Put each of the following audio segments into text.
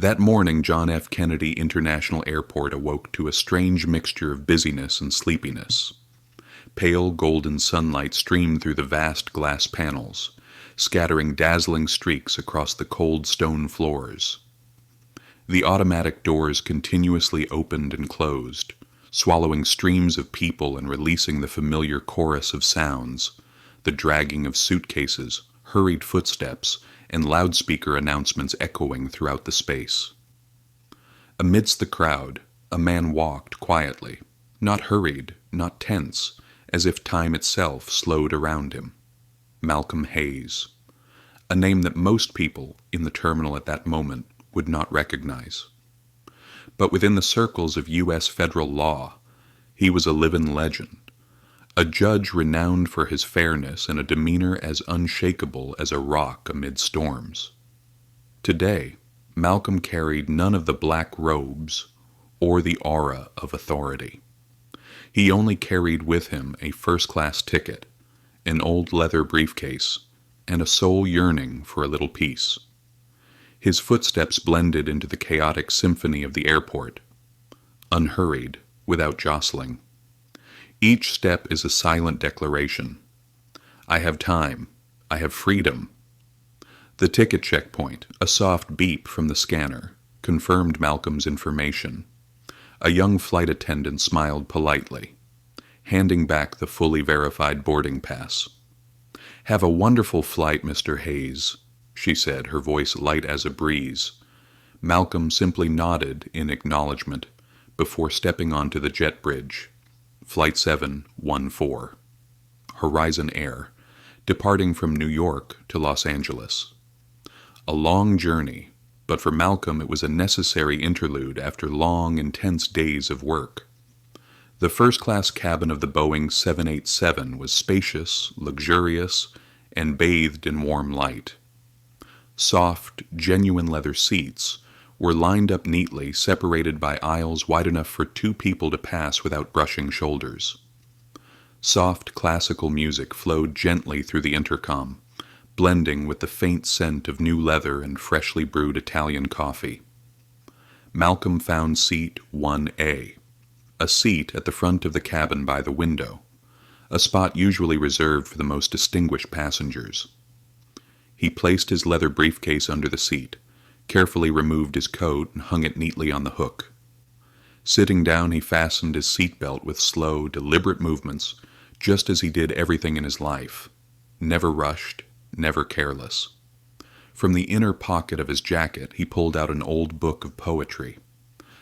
That morning, John F. Kennedy International Airport awoke to a strange mixture of busyness and sleepiness. Pale golden sunlight streamed through the vast glass panels, scattering dazzling streaks across the cold stone floors. The automatic doors continuously opened and closed, swallowing streams of people and releasing the familiar chorus of sounds, the dragging of suitcases, hurried footsteps, and loudspeaker announcements echoing throughout the space. Amidst the crowd, a man walked quietly, not hurried, not tense, as if time itself slowed around him. Malcolm Hayes, a name that most people in the terminal at that moment would not recognize. But within the circles of U.S. federal law, he was a living legend, a judge renowned for his fairness and a demeanor as unshakable as a rock amid storms. Today, Malcolm carried none of the black robes or the aura of authority. He only carried with him a first-class ticket, an old leather briefcase, and a soul yearning for a little peace. His footsteps blended into the chaotic symphony of the airport, unhurried, without jostling. Each step is a silent declaration. I have time. I have freedom. The ticket checkpoint, a soft beep from the scanner, confirmed Malcolm's information. A young flight attendant smiled politely, handing back the fully verified boarding pass. Have a wonderful flight, Mr. Hayes, she said, her voice light as a breeze. Malcolm simply nodded in acknowledgement before stepping onto the jet bridge. Flight 714, Horizon Air, departing from New York to Los Angeles. A long journey, but for Malcolm it was a necessary interlude after long, intense days of work. The first-class cabin of the Boeing 787 was spacious, luxurious, and bathed in warm light. Soft, genuine leather seats were lined up neatly, separated by aisles wide enough for two people to pass without brushing shoulders. Soft classical music flowed gently through the intercom, blending with the faint scent of new leather and freshly brewed Italian coffee. Malcolm found seat 1A, a seat at the front of the cabin by the window, a spot usually reserved for the most distinguished passengers. He placed his leather briefcase under the seat, carefully removed his coat and hung it neatly on the hook. Sitting down, he fastened his seatbelt with slow, deliberate movements, just as he did everything in his life. Never rushed, never careless. From the inner pocket of his jacket, he pulled out an old book of poetry.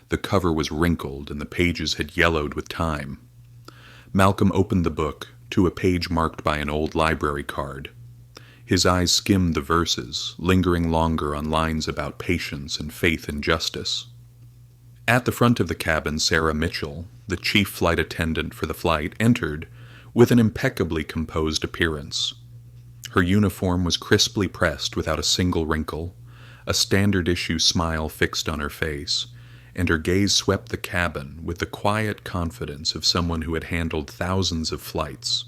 The cover was wrinkled and the pages had yellowed with time. Malcolm opened the book to a page marked by an old library card. His eyes skimmed the verses, lingering longer on lines about patience and faith in justice. At the front of the cabin, Sarah Mitchell, the chief flight attendant for the flight, entered with an impeccably composed appearance. Her uniform was crisply pressed without a single wrinkle, a standard-issue smile fixed on her face, and her gaze swept the cabin with the quiet confidence of someone who had handled thousands of flights.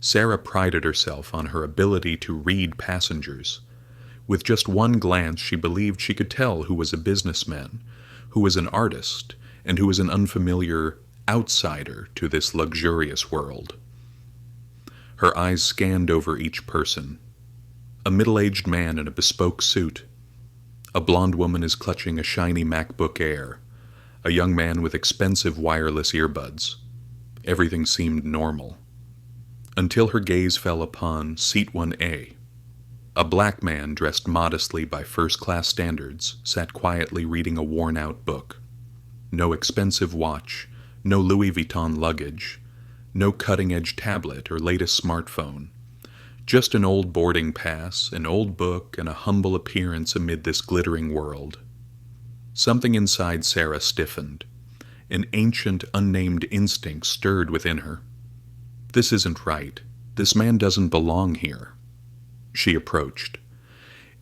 Sarah prided herself on her ability to read passengers. With just one glance, she believed she could tell who was a businessman, who was an artist, and who was an unfamiliar outsider to this luxurious world. Her eyes scanned over each person. A middle-aged man in a bespoke suit. A blonde woman is clutching a shiny MacBook Air. A young man with expensive wireless earbuds. Everything seemed normal. Until her gaze fell upon seat 1A. A black man dressed modestly by first-class standards sat quietly reading a worn-out book. No expensive watch, no Louis Vuitton luggage, no cutting-edge tablet or latest smartphone. Just an old boarding pass, an old book, and a humble appearance amid this glittering world. Something inside Sarah stiffened. An ancient, unnamed instinct stirred within her. This isn't right. This man doesn't belong here. She approached.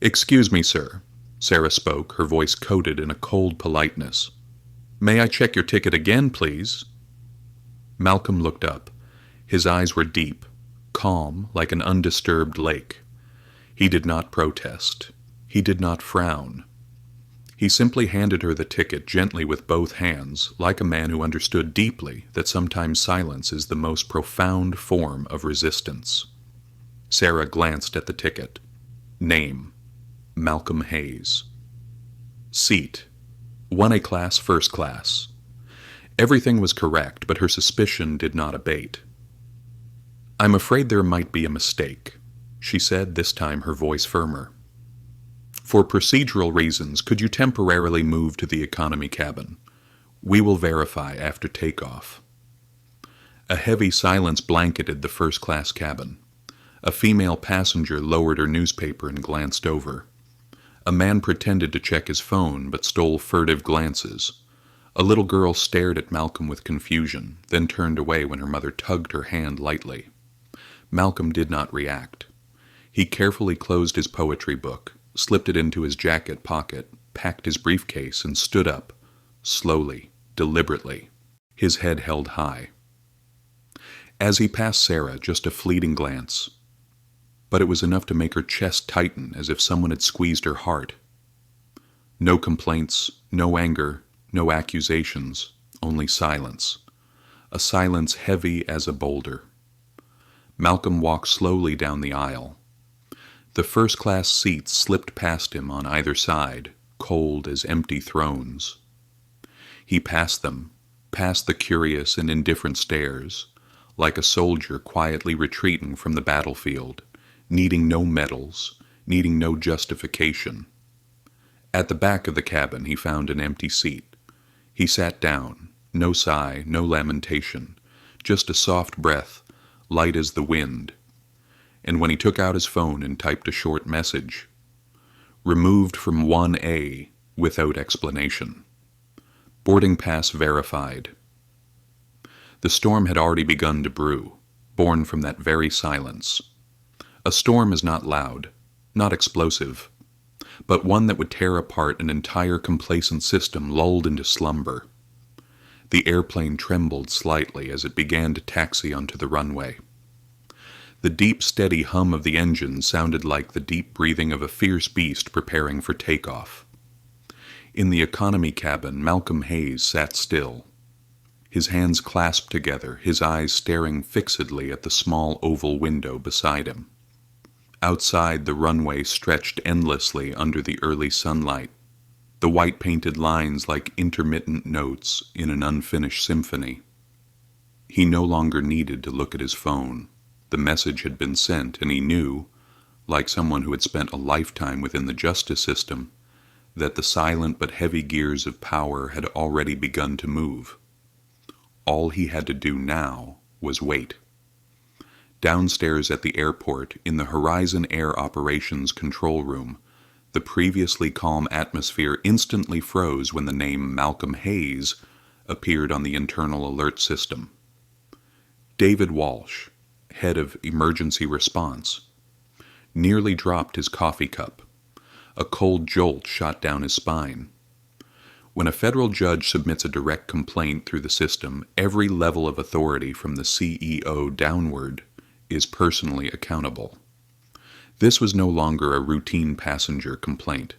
"Excuse me, sir," Sarah spoke, her voice coated in a cold politeness. "May I check your ticket again, please?" Malcolm looked up. His eyes were deep, calm like an undisturbed lake. He did not protest. He did not frown. He simply handed her the ticket gently with both hands, like a man who understood deeply that sometimes silence is the most profound form of resistance. Sarah glanced at the ticket. Name: Malcolm Hayes. Seat: 1A class, first class. Everything was correct, but her suspicion did not abate. "I'm afraid there might be a mistake," she said, this time her voice firmer. "For procedural reasons, could you temporarily move to the economy cabin? We will verify after takeoff." A heavy silence blanketed the first-class cabin. A female passenger lowered her newspaper and glanced over. A man pretended to check his phone, but stole furtive glances. A little girl stared at Malcolm with confusion, then turned away when her mother tugged her hand lightly. Malcolm did not react. He carefully closed his poetry book, slipped it into his jacket pocket, packed his briefcase, and stood up, slowly, deliberately, his head held high. As he passed Sarah, just a fleeting glance, but it was enough to make her chest tighten as if someone had squeezed her heart. No complaints, no anger, no accusations, only silence. A silence heavy as a boulder. Malcolm walked slowly down the aisle. The first-class seats slipped past him on either side, cold as empty thrones. He passed them, past the curious and indifferent stares, like a soldier quietly retreating from the battlefield, needing no medals, needing no justification. At the back of the cabin he found an empty seat. He sat down, no sigh, no lamentation, just a soft breath, light as the wind. And when he took out his phone and typed a short message, "Removed from 1A without explanation. Boarding pass verified." The storm had already begun to brew, born from that very silence. A storm is not loud, not explosive, but one that would tear apart an entire complacent system lulled into slumber. The airplane trembled slightly as it began to taxi onto the runway. The deep, steady hum of the engine sounded like the deep breathing of a fierce beast preparing for takeoff. In the economy cabin, Malcolm Hayes sat still, his hands clasped together, his eyes staring fixedly at the small oval window beside him. Outside, the runway stretched endlessly under the early sunlight, the white-painted lines like intermittent notes in an unfinished symphony. He no longer needed to look at his phone. The message had been sent, and he knew, like someone who had spent a lifetime within the justice system, that the silent but heavy gears of power had already begun to move. All he had to do now was wait. Downstairs at the airport, in the Horizon Air Operations Control Room, the previously calm atmosphere instantly froze when the name Malcolm Hayes appeared on the internal alert system. David Walsh, head of emergency response, nearly dropped his coffee cup. A cold jolt shot down his spine. When a federal judge submits a direct complaint through the system, every level of authority from the CEO downward is personally accountable. This was no longer a routine passenger complaint.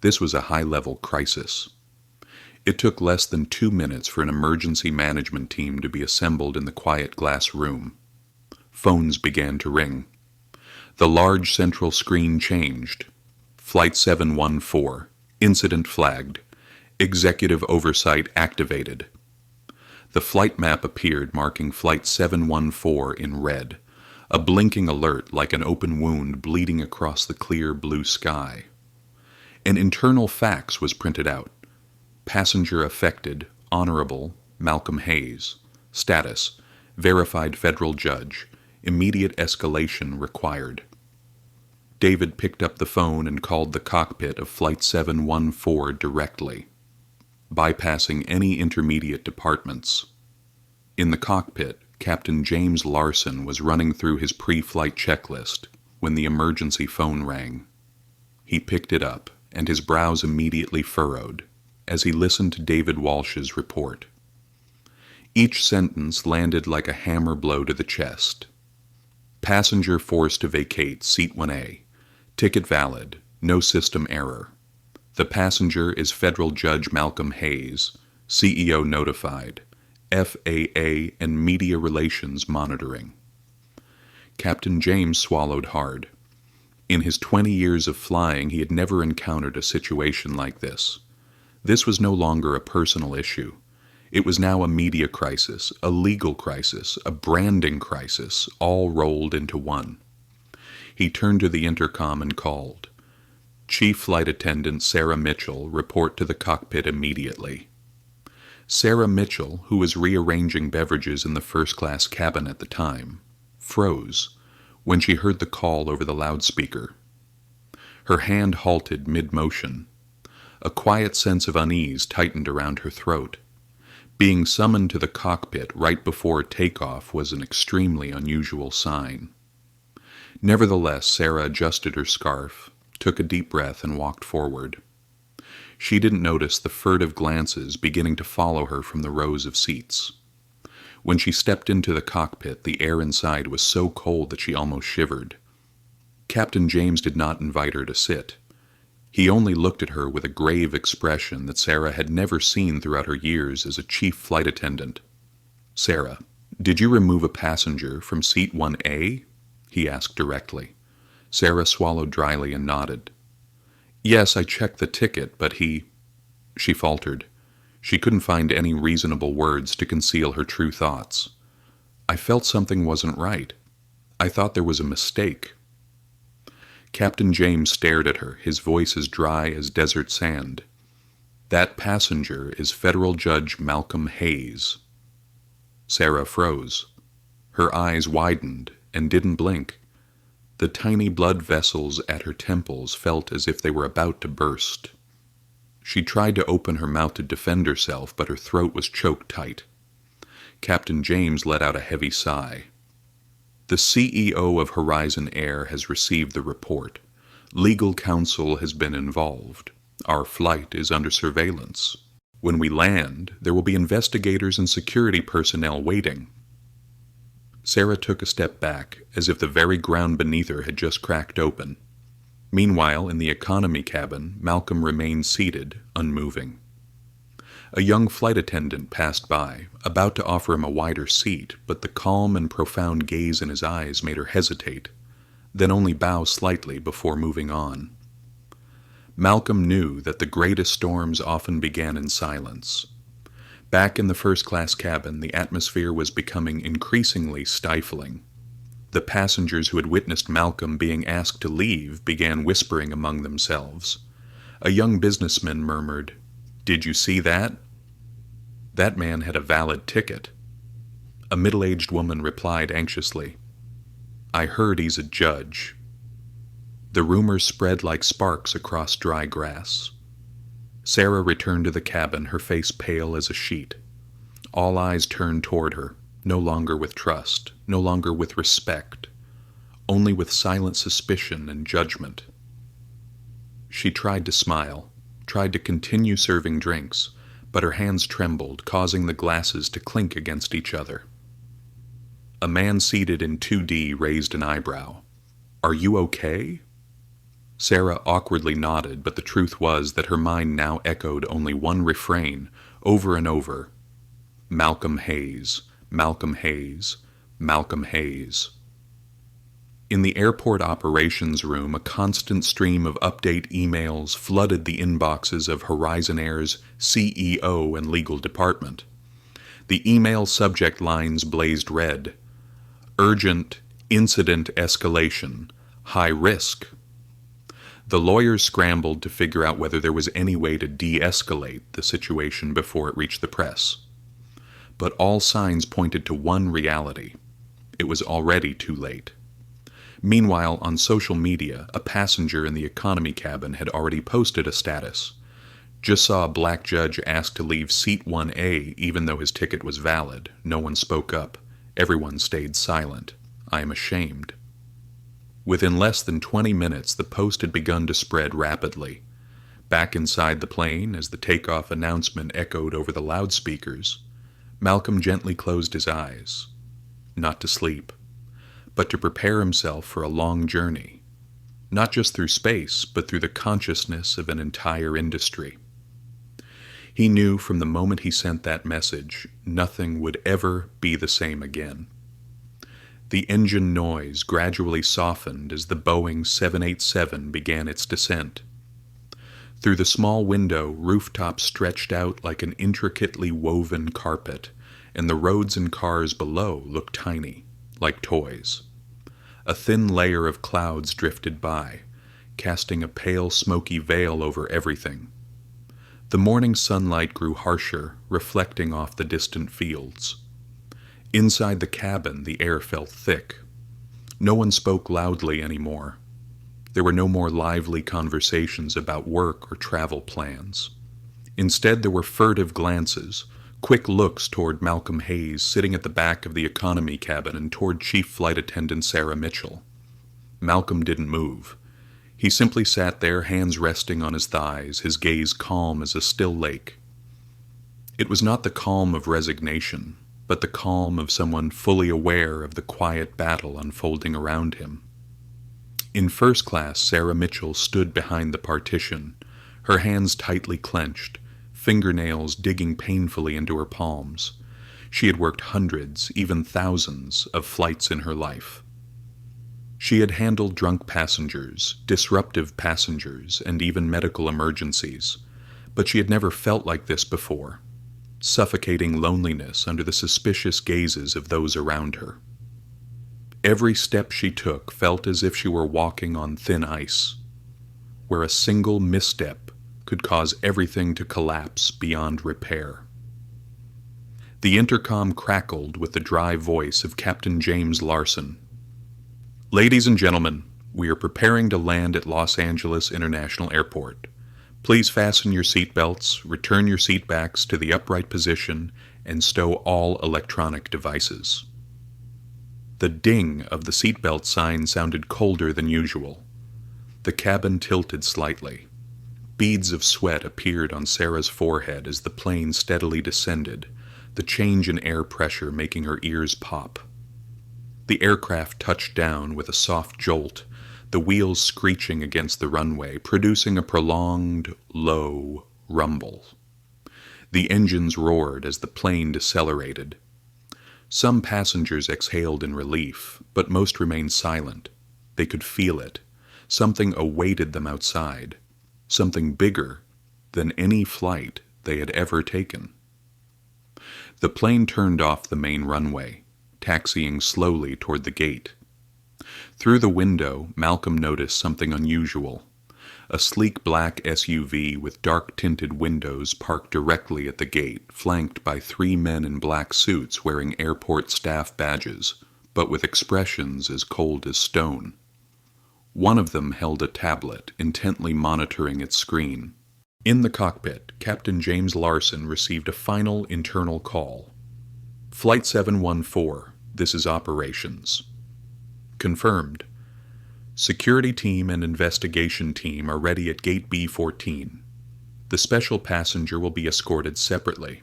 This was a high-level crisis. It took less than 2 minutes for an emergency management team to be assembled in the quiet glass room. Phones began to ring. The large central screen changed. Flight 714. Incident flagged. Executive oversight activated. The flight map appeared, marking Flight 714 in red, a blinking alert like an open wound bleeding across the clear blue sky. An internal fax was printed out. Passenger affected, Honorable Malcolm Hayes. Status: verified federal judge. Immediate escalation required. David picked up the phone and called the cockpit of Flight 714 directly, bypassing any intermediate departments. In the cockpit, Captain James Larson was running through his pre-flight checklist when the emergency phone rang. He picked it up, and his brows immediately furrowed as he listened to David Walsh's report. Each sentence landed like a hammer blow to the chest. Passenger forced to vacate Seat 1A. Ticket valid. No system error. The passenger is Federal Judge Malcolm Hayes, CEO notified, FAA and Media Relations monitoring. Captain James swallowed hard. In his 20 years of flying, he had never encountered a situation like this. This was no longer a personal issue. It was now a media crisis, a legal crisis, a branding crisis, all rolled into one. He turned to the intercom and called, "Chief Flight Attendant Sarah Mitchell, report to the cockpit immediately." Sarah Mitchell, who was rearranging beverages in the first-class cabin at the time, froze when she heard the call over the loudspeaker. Her hand halted mid-motion. A quiet sense of unease tightened around her throat. Being summoned to the cockpit right before takeoff was an extremely unusual sign. Nevertheless, Sarah adjusted her scarf, took a deep breath, and walked forward. She didn't notice the furtive glances beginning to follow her from the rows of seats. When she stepped into the cockpit, the air inside was so cold that she almost shivered. Captain James did not invite her to sit. He only looked at her with a grave expression that Sarah had never seen throughout her years as a chief flight attendant. "Sarah, did you remove a passenger from seat 1A?" he asked directly. Sarah swallowed dryly and nodded. "Yes, I checked the ticket, but he—" She faltered. She couldn't find any reasonable words to conceal her true thoughts. "I felt something wasn't right. I thought there was a mistake." Captain James stared at her, his voice as dry as desert sand. "That passenger is Federal Judge Malcolm Hayes." Sarah froze. Her eyes widened and didn't blink. The tiny blood vessels at her temples felt as if they were about to burst. She tried to open her mouth to defend herself, but her throat was choked tight. Captain James let out a heavy sigh. "The CEO of Horizon Air has received the report. Legal counsel has been involved. Our flight is under surveillance. When we land, there will be investigators and security personnel waiting." Sarah took a step back, as if the very ground beneath her had just cracked open. Meanwhile, in the economy cabin, Malcolm remained seated, unmoving. A young flight attendant passed by, about to offer him a wider seat, but the calm and profound gaze in his eyes made her hesitate, then only bow slightly before moving on. Malcolm knew that the greatest storms often began in silence. Back in the first-class cabin, the atmosphere was becoming increasingly stifling. The passengers who had witnessed Malcolm being asked to leave began whispering among themselves. A young businessman murmured, "Did you see that? That man had a valid ticket." A middle-aged woman replied anxiously, "I heard he's a judge." The rumors spread like sparks across dry grass. Sarah returned to the cabin, her face pale as a sheet. All eyes turned toward her, no longer with trust, no longer with respect, only with silent suspicion and judgment. She tried to smile, tried to continue serving drinks, but her hands trembled, causing the glasses to clink against each other. A man seated in 2D raised an eyebrow. "Are you okay?" Sarah awkwardly nodded, but the truth was that her mind now echoed only one refrain, over and over. "Malcolm Hayes, Malcolm Hayes, Malcolm Hayes." In the airport operations room, a constant stream of update emails flooded the inboxes of Horizon Air's CEO and legal department. The email subject lines blazed red. Urgent, incident escalation, high risk. The lawyers scrambled to figure out whether there was any way to de-escalate the situation before it reached the press. But all signs pointed to one reality. It was already too late. Meanwhile, on social media, a passenger in the economy cabin had already posted a status. "Just saw a black judge asked to leave seat 1A even though his ticket was valid. No one spoke up. Everyone stayed silent. I am ashamed." Within less than 20 minutes, the post had begun to spread rapidly. Back inside the plane, as the takeoff announcement echoed over the loudspeakers, Malcolm gently closed his eyes. Not to sleep, but to prepare himself for a long journey. not just through space, but through the consciousness of an entire industry. He knew from the moment he sent that message, nothing would ever be the same again. The engine noise gradually softened as the Boeing 787 began its descent. Through the small window, rooftops stretched out like an intricately woven carpet, and the roads and cars below looked tiny, like toys. A thin layer of clouds drifted by, casting a pale, smoky veil over everything. The morning sunlight grew harsher, reflecting off the distant fields. Inside the cabin, the air felt thick. No one spoke loudly anymore. There were no more lively conversations about work or travel plans. Instead, there were furtive glances, quick looks toward Malcolm Hayes sitting at the back of the economy cabin and toward Chief Flight Attendant Sarah Mitchell. Malcolm didn't move. He simply sat there, hands resting on his thighs, his gaze calm as a still lake. It was not the calm of resignation, but the calm of someone fully aware of the quiet battle unfolding around him. In first class, Sarah Mitchell stood behind the partition, her hands tightly clenched, fingernails digging painfully into her palms. She had worked hundreds, even thousands, of flights in her life. She had handled drunk passengers, disruptive passengers, and even medical emergencies, but she had never felt like this before, suffocating loneliness under the suspicious gazes of those around her. Every step she took felt as if she were walking on thin ice, where a single misstep could cause everything to collapse beyond repair. The intercom crackled with the dry voice of Captain James Larson. "Ladies and gentlemen, we are preparing to land at Los Angeles International Airport. Please fasten your seatbelts, return your seatbacks to the upright position, and stow all electronic devices." The ding of the seatbelt sign sounded colder than usual. The cabin tilted slightly. Beads of sweat appeared on Sarah's forehead as the plane steadily descended, the change in air pressure making her ears pop. The aircraft touched down with a soft jolt, the wheels screeching against the runway, producing a prolonged, low rumble. The engines roared as the plane decelerated. Some passengers exhaled in relief, but most remained silent. They could feel it. Something awaited them outside, something bigger than any flight they had ever taken. The plane turned off the main runway, taxiing slowly toward the gate. Through the window, Malcolm noticed something unusual. A sleek black SUV with dark-tinted windows parked directly at the gate, flanked by 3 men in black suits wearing airport staff badges, but with expressions as cold as stone. One of them held a tablet, intently monitoring its screen. In the cockpit, Captain James Larson received a final internal call. "Flight 714, this is operations." "Confirmed. Security team and investigation team are ready at Gate B14. The special passenger will be escorted separately.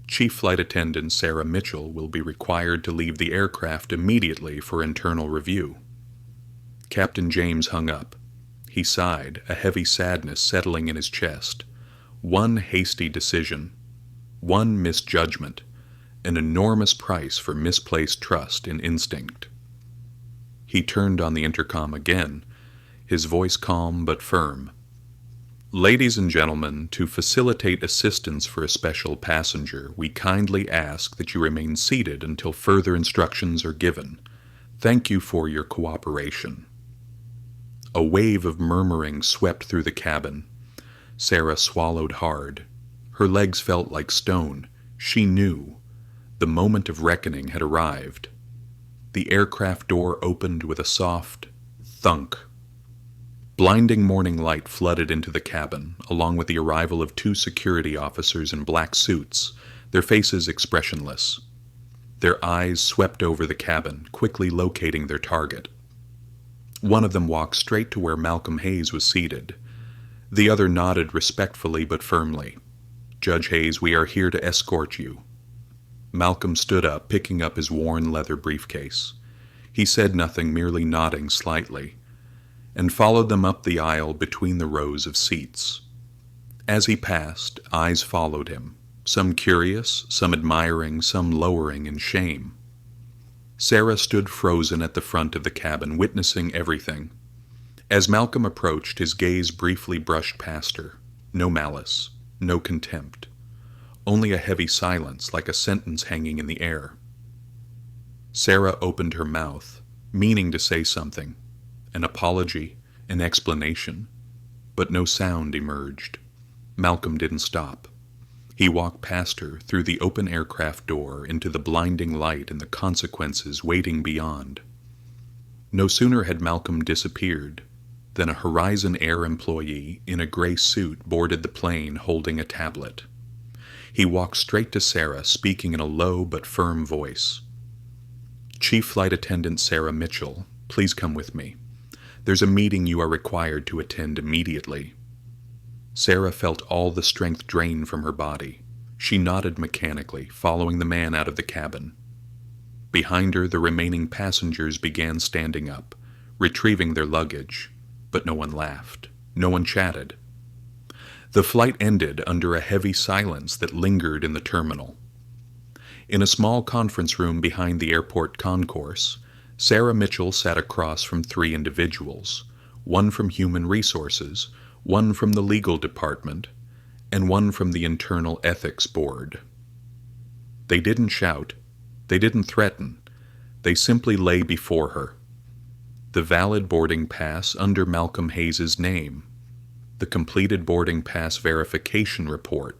Chief Flight Attendant Sarah Mitchell will be required to leave the aircraft immediately for internal review." Captain James hung up. He sighed, a heavy sadness settling in his chest. One hasty decision, one misjudgment, an enormous price for misplaced trust and instinct. He turned on the intercom again, his voice calm but firm. "Ladies and gentlemen, to facilitate assistance for a special passenger, we kindly ask that you remain seated until further instructions are given. Thank you for your cooperation." A wave of murmuring swept through the cabin. Sarah swallowed hard. Her legs felt like stone. She knew. The moment of reckoning had arrived. The aircraft door opened with a soft thunk. Blinding morning light flooded into the cabin, along with the arrival of 2 security officers in black suits, their faces expressionless. Their eyes swept over the cabin, quickly locating their target. One of them walked straight to where Malcolm Hayes was seated. The other nodded respectfully but firmly. "Judge Hayes, we are here to escort you." Malcolm stood up, picking up his worn leather briefcase. He said nothing, merely nodding slightly. and followed them up the aisle between the rows of seats. As he passed, eyes followed him, some curious, some admiring, some lowering in shame. Sarah stood frozen at the front of the cabin, witnessing everything. As Malcolm approached, his gaze briefly brushed past her. No malice, no contempt. Only a heavy silence, like a sentence hanging in the air. Sarah opened her mouth, meaning to say something, an apology, an explanation, but no sound emerged. Malcolm didn't stop. He walked past her through the open aircraft door into the blinding light and the consequences waiting beyond. No sooner had Malcolm disappeared than a Horizon Air employee in a gray suit boarded the plane holding a tablet. He walked straight to Sarah, speaking in a low but firm voice. "Chief Flight Attendant Sarah Mitchell, please come with me. There's a meeting you are required to attend immediately." Sarah felt all the strength drain from her body. She nodded mechanically, following the man out of the cabin. Behind her, the remaining passengers began standing up, retrieving their luggage, but no one laughed. No one chatted. The flight ended under a heavy silence that lingered in the terminal. In a small conference room behind the airport concourse, Sarah Mitchell sat across from 3 individuals, one from Human Resources, one from the Legal Department, and one from the Internal Ethics Board. They didn't shout, they didn't threaten, they simply lay before her. The valid boarding pass under Malcolm Hayes' name, the completed boarding pass verification report,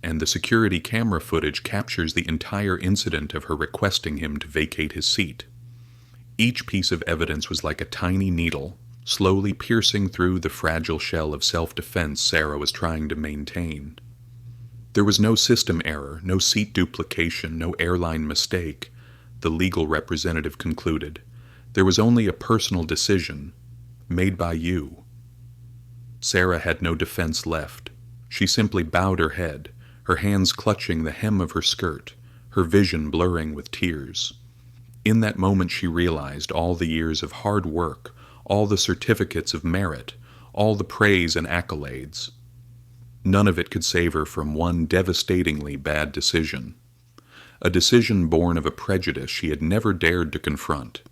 and the security camera footage captures the entire incident of her requesting him to vacate his seat. Each piece of evidence was like a tiny needle, slowly piercing through the fragile shell of self-defense Sarah was trying to maintain. There was no system error, no seat duplication, no airline mistake, the legal representative concluded. There was only a personal decision, made by you. Sarah had no defense left. She simply bowed her head, her hands clutching the hem of her skirt, her vision blurring with tears. In that moment she realized all the years of hard work, all the certificates of merit, all the praise and accolades. None of it could save her from one devastatingly bad decision. A decision born of a prejudice she had never dared to confront.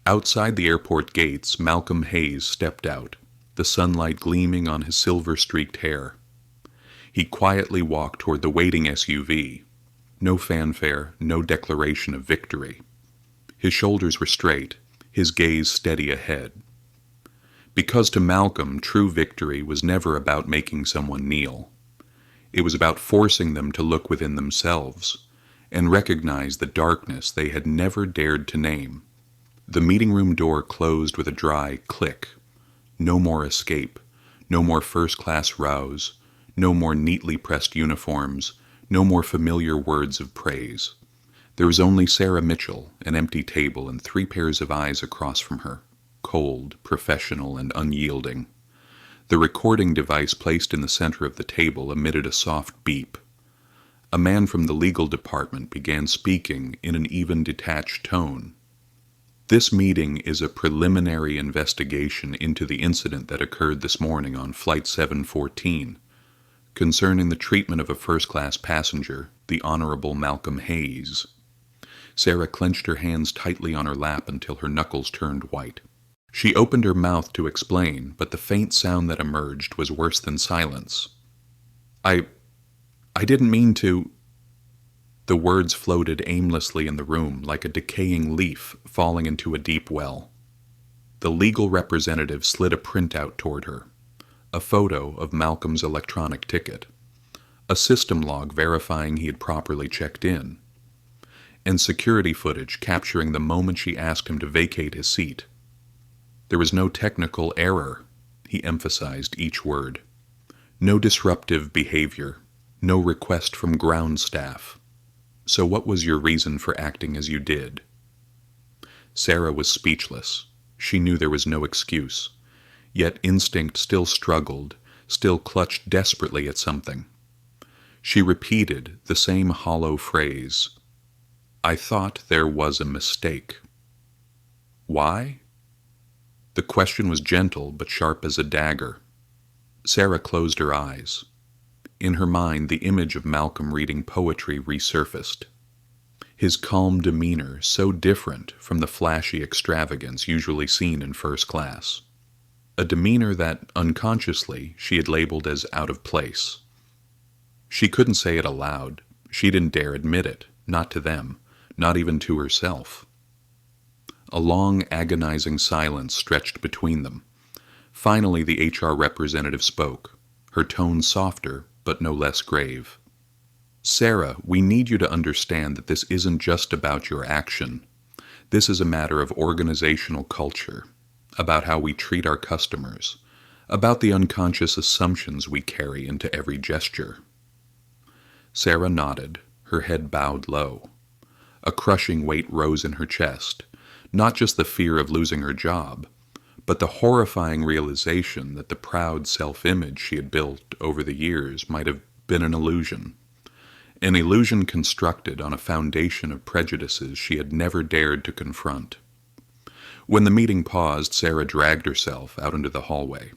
Outside the airport gates, Malcolm Hayes stepped out, the sunlight gleaming on his silver-streaked hair. He quietly walked toward the waiting SUV. No fanfare, no declaration of victory. His shoulders were straight, his gaze steady ahead. Because to Malcolm, true victory was never about making someone kneel. It was about forcing them to look within themselves and recognize the darkness they had never dared to name. The meeting room door closed with a dry click. No more escape, no more first-class rows, no more neatly pressed uniforms, no more familiar words of praise. There was only Sarah Mitchell, an empty table, and 3 pairs of eyes across from her, cold, professional, and unyielding. The recording device placed in the center of the table emitted a soft beep. A man from the legal department began speaking in an even detached tone. "This meeting is a preliminary investigation into the incident that occurred this morning on Flight 714, concerning the treatment of a first-class passenger, the Honorable Malcolm Hayes." Sarah clenched her hands tightly on her lap until her knuckles turned white. She opened her mouth to explain, but the faint sound that emerged was worse than silence. I didn't mean to." The words floated aimlessly in the room like a decaying leaf falling into a deep well. The legal representative slid a printout toward her, a photo of Malcolm's electronic ticket, a system log verifying he had properly checked in, and security footage capturing the moment she asked him to vacate his seat. There was no technical error, he emphasized each word. No disruptive behavior, no request from ground staff. "So what was your reason for acting as you did?" Sarah was speechless. She knew there was no excuse. Yet instinct still struggled, still clutched desperately at something. She repeated the same hollow phrase. "I thought there was a mistake." Why? The question was gentle but sharp as a dagger. Sarah closed her eyes. In her mind, the image of Malcolm reading poetry resurfaced. His calm demeanor so different from the flashy extravagance usually seen in first class. A demeanor that, unconsciously, she had labeled as out of place. She couldn't say it aloud. She didn't dare admit it, not to them, not even to herself. A long, agonizing silence stretched between them. Finally, the HR representative spoke, her tone softer, but no less grave. Sarah, we need you to understand that this isn't just about your action. This is a matter of organizational culture, about how we treat our customers, about the unconscious assumptions we carry into every gesture. Sarah nodded, her head bowed low. A crushing weight rose in her chest, not just the fear of losing her job, but the horrifying realization that the proud self-image she had built over the years might have been an illusion constructed on a foundation of prejudices she had never dared to confront. When the meeting paused, Sarah dragged herself out into the hallway.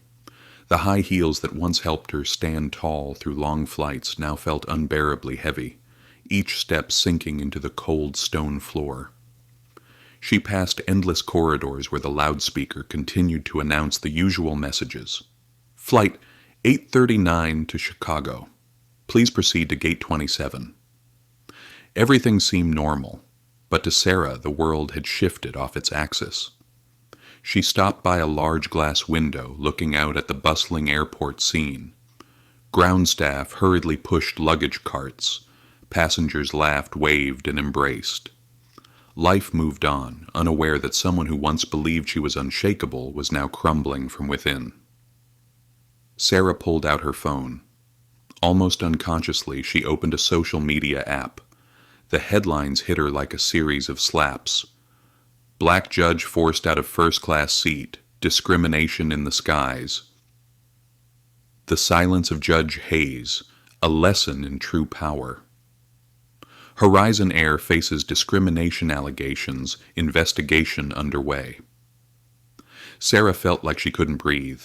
The high heels that once helped her stand tall through long flights now felt unbearably heavy, each step sinking into the cold stone floor. She passed endless corridors where the loudspeaker continued to announce the usual messages. Flight 839 to Chicago. Please proceed to Gate 27. Everything seemed normal, but to Sarah the world had shifted off its axis. She stopped by a large glass window looking out at the bustling airport scene. Ground staff hurriedly pushed luggage carts. Passengers laughed, waved, and embraced. Life moved on, unaware that someone who once believed she was unshakable was now crumbling from within. Sarah pulled out her phone. Almost unconsciously, she opened a social media app. The headlines hit her like a series of slaps. Black judge forced out of first-class seat. Discrimination in the skies. The silence of Judge Hayes. A lesson in true power. Horizon Air faces discrimination allegations. Investigation underway. Sarah felt like she couldn't breathe.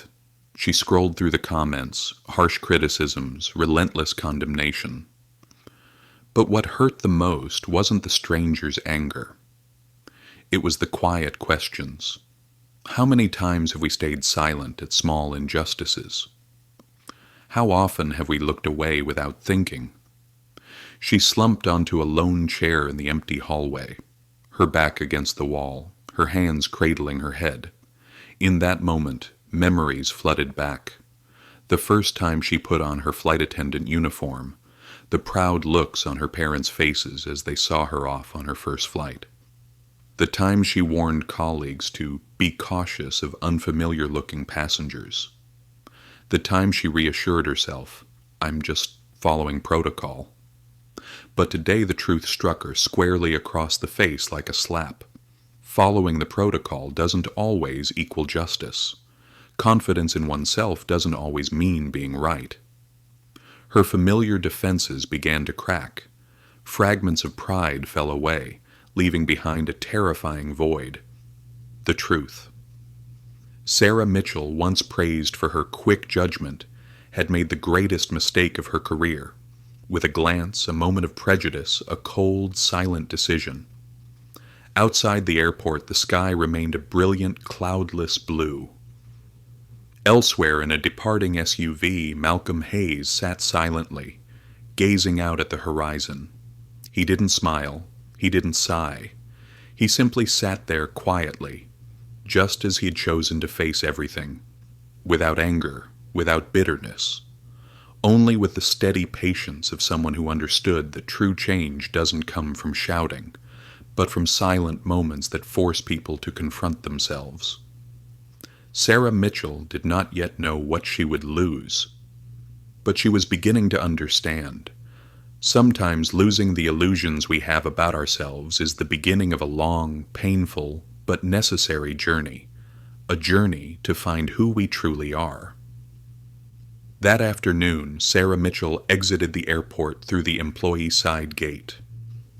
She scrolled through the comments, harsh criticisms, relentless condemnation. But what hurt the most wasn't the stranger's anger. It was the quiet questions. How many times have we stayed silent at small injustices? How often have we looked away without thinking? She slumped onto a lone chair in the empty hallway, her back against the wall, her hands cradling her head. In that moment, memories flooded back. The first time she put on her flight attendant uniform, the proud looks on her parents' faces as they saw her off on her first flight. The time she warned colleagues to be cautious of unfamiliar-looking passengers. The time she reassured herself, I'm just following protocol. But today the truth struck her squarely across the face like a slap. Following the protocol doesn't always equal justice. Confidence in oneself doesn't always mean being right. Her familiar defenses began to crack. Fragments of pride fell away, leaving behind a terrifying void. The truth. Sarah Mitchell, once praised for her quick judgment, had made the greatest mistake of her career. With a glance, a moment of prejudice, a cold, silent decision. Outside the airport, the sky remained a brilliant, cloudless blue. Elsewhere in a departing SUV, Malcolm Hayes sat silently, gazing out at the horizon. He didn't smile. He didn't sigh. He simply sat there quietly, just as he had chosen to face everything, without anger, without bitterness, only with the steady patience of someone who understood that true change doesn't come from shouting, but from silent moments that force people to confront themselves. Sarah Mitchell did not yet know what she would lose, but she was beginning to understand. Sometimes losing the illusions we have about ourselves is the beginning of a long, painful, but necessary journey, a journey to find who we truly are. That afternoon, Sarah Mitchell exited the airport through the employee side gate.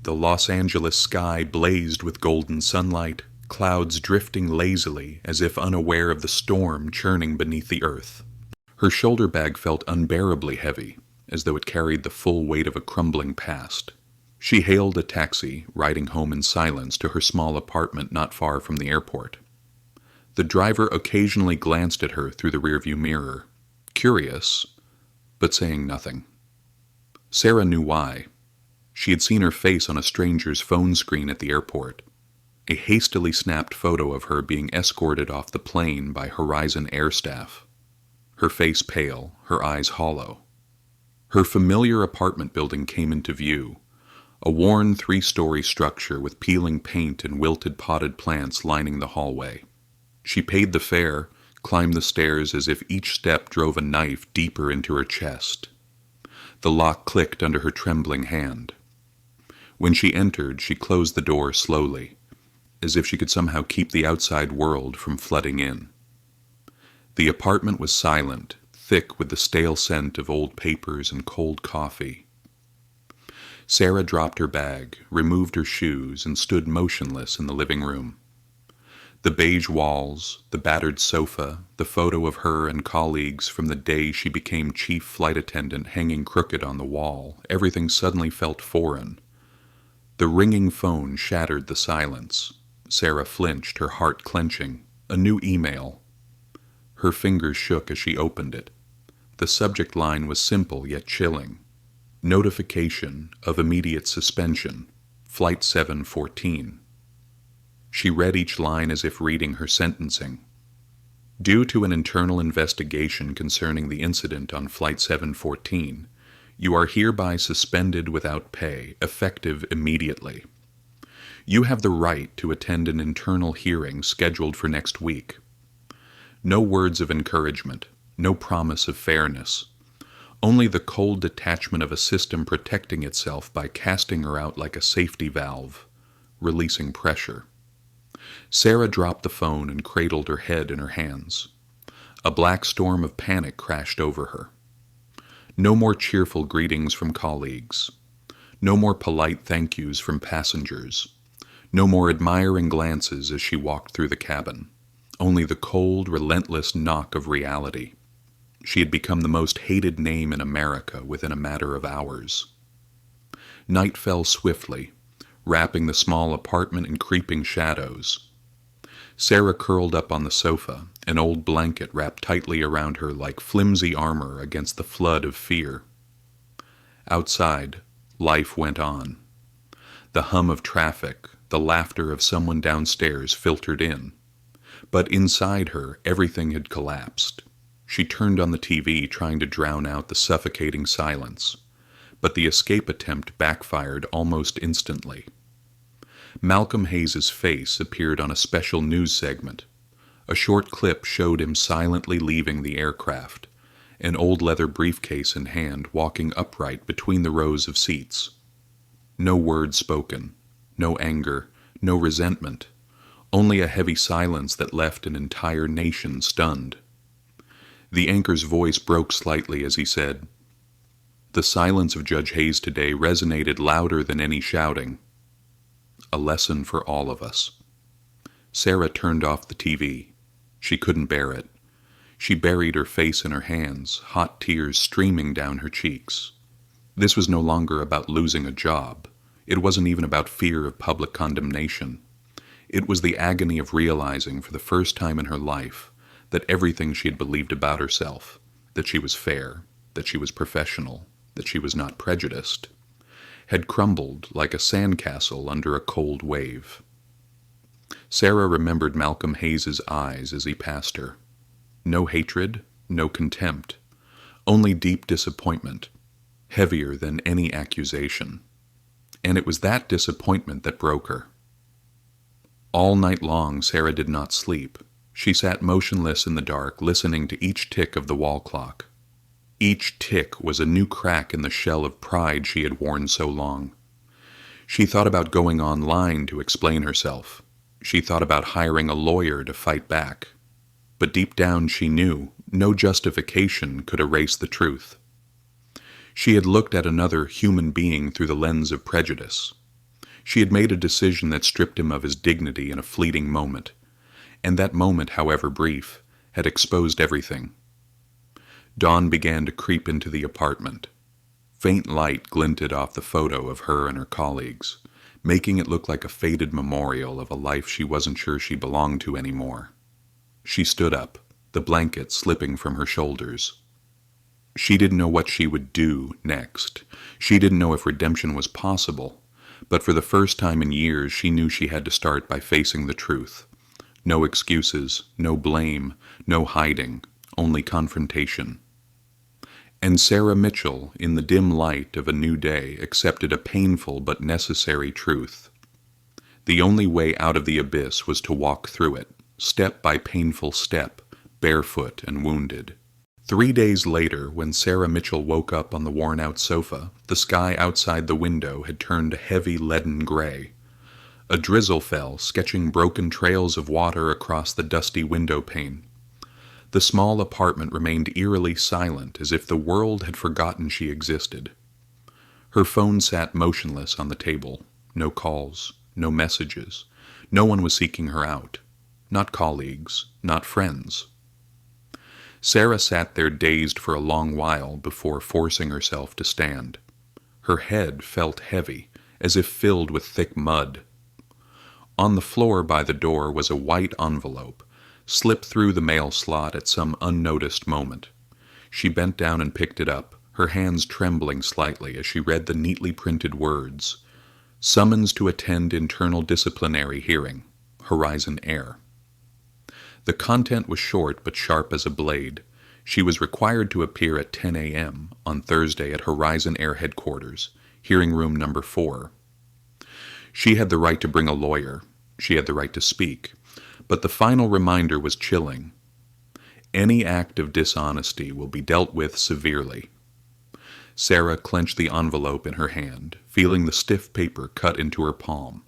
The Los Angeles sky blazed with golden sunlight, clouds drifting lazily as if unaware of the storm churning beneath the earth. Her shoulder bag felt unbearably heavy, as though it carried the full weight of a crumbling past. She hailed a taxi, riding home in silence to her small apartment not far from the airport. The driver occasionally glanced at her through the rearview mirror, curious, but saying nothing. Sarah knew why. She had seen her face on a stranger's phone screen at the airport, a hastily snapped photo of her being escorted off the plane by Horizon Air staff. Her face pale, her eyes hollow. Her familiar apartment building came into view, a worn 3-story structure with peeling paint and wilted potted plants lining the hallway. She paid the fare, climbed the stairs as if each step drove a knife deeper into her chest. The lock clicked under her trembling hand. When she entered, she closed the door slowly, as if she could somehow keep the outside world from flooding in. The apartment was silent, thick with the stale scent of old papers and cold coffee. Sarah dropped her bag, removed her shoes, and stood motionless in the living room. The beige walls, the battered sofa, the photo of her and colleagues from the day she became chief flight attendant hanging crooked on the wall, everything suddenly felt foreign. The ringing phone shattered the silence. Sarah flinched, her heart clenching. A new email. Her fingers shook as she opened it. The subject line was simple yet chilling. Notification of immediate suspension. Flight 714. She read each line as if reading her sentencing. Due to an internal investigation concerning the incident on Flight 714, you are hereby suspended without pay, effective immediately. You have the right to attend an internal hearing scheduled for next week. No words of encouragement, no promise of fairness. Only the cold detachment of a system protecting itself by casting her out like a safety valve, releasing pressure. Sarah dropped the phone and cradled her head in her hands. A black storm of panic crashed over her. No more cheerful greetings from colleagues. No more polite thank yous from passengers. No more admiring glances as she walked through the cabin. Only the cold, relentless knock of reality. She had become the most hated name in America within a matter of hours. Night fell swiftly, wrapping the small apartment in creeping shadows. Sarah curled up on the sofa, an old blanket wrapped tightly around her like flimsy armor against the flood of fear. Outside, life went on. The hum of traffic, the laughter of someone downstairs filtered in. But inside her, everything had collapsed. She turned on the TV, trying to drown out the suffocating silence. But the escape attempt backfired almost instantly. Malcolm Hayes's face appeared on a special news segment. A short clip showed him silently leaving the aircraft, an old leather briefcase in hand, walking upright between the rows of seats. No word spoken, no anger, no resentment, only a heavy silence that left an entire nation stunned. The anchor's voice broke slightly as he said, "The silence of Judge Hayes today resonated louder than any shouting. A lesson for all of us." Sarah turned off the TV. She couldn't bear it. She buried her face in her hands, hot tears streaming down her cheeks. This was no longer about losing a job. It wasn't even about fear of public condemnation. It was the agony of realizing for the first time in her life that everything she had believed about herself, that she was fair, that she was professional, that she was not prejudiced, had crumbled like a sandcastle under a cold wave. Sarah remembered Malcolm Hayes's eyes as he passed her. No hatred, no contempt, only deep disappointment, heavier than any accusation. And it was that disappointment that broke her. All night long, Sarah did not sleep. She sat motionless in the dark, listening to each tick of the wall clock. Each tick was a new crack in the shell of pride she had worn so long. She thought about going online to explain herself. She thought about hiring a lawyer to fight back. But deep down she knew no justification could erase the truth. She had looked at another human being through the lens of prejudice. She had made a decision that stripped him of his dignity in a fleeting moment, and that moment, however brief, had exposed everything. Dawn began to creep into the apartment. Faint light glinted off the photo of her and her colleagues, making it look like a faded memorial of a life she wasn't sure she belonged to anymore. She stood up, the blanket slipping from her shoulders. She didn't know what she would do next. She didn't know if redemption was possible, but for the first time in years she knew she had to start by facing the truth. No excuses, no blame, no hiding, only confrontation. And Sarah Mitchell, in the dim light of a new day, accepted a painful but necessary truth. The only way out of the abyss was to walk through it, step by painful step, barefoot and wounded. 3 days later, when Sarah Mitchell woke up on the worn-out sofa, the sky outside the window had turned a heavy leaden gray. A drizzle fell, sketching broken trails of water across the dusty window pane. The small apartment remained eerily silent, as if the world had forgotten she existed. Her phone sat motionless on the table. No calls, no messages. No one was seeking her out. Not colleagues, not friends. Sarah sat there dazed for a long while before forcing herself to stand. Her head felt heavy, as if filled with thick mud. On the floor by the door was a white envelope, slipped through the mail slot at some unnoticed moment. She bent down and picked it up, her hands trembling slightly as she read the neatly printed words. Summons to attend internal disciplinary hearing. Horizon Air. The content was short but sharp as a blade. She was required to appear at 10 a.m. on Thursday at Horizon Air headquarters, hearing room number 4. She had the right to bring a lawyer. She had the right to speak. But the final reminder was chilling. Any act of dishonesty will be dealt with severely. Sarah clenched the envelope in her hand, feeling the stiff paper cut into her palm.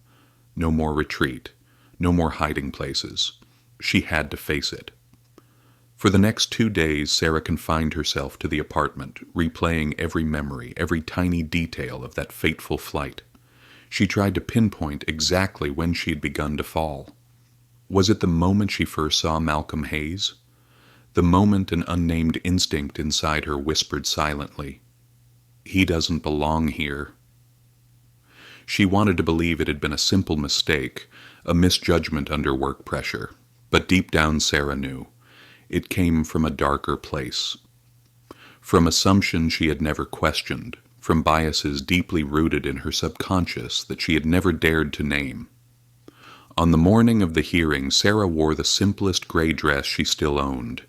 No more retreat. No more hiding places. She had to face it. For the next 2 days, Sarah confined herself to the apartment, replaying every memory, every tiny detail of that fateful flight. She tried to pinpoint exactly when she had begun to fall. Was it the moment she first saw Malcolm Hayes? The moment an unnamed instinct inside her whispered silently, "He doesn't belong here." She wanted to believe it had been a simple mistake, a misjudgment under work pressure. But deep down Sarah knew. It came from a darker place. From assumptions she had never questioned, from biases deeply rooted in her subconscious that she had never dared to name. On the morning of the hearing, Sarah wore the simplest gray dress she still owned.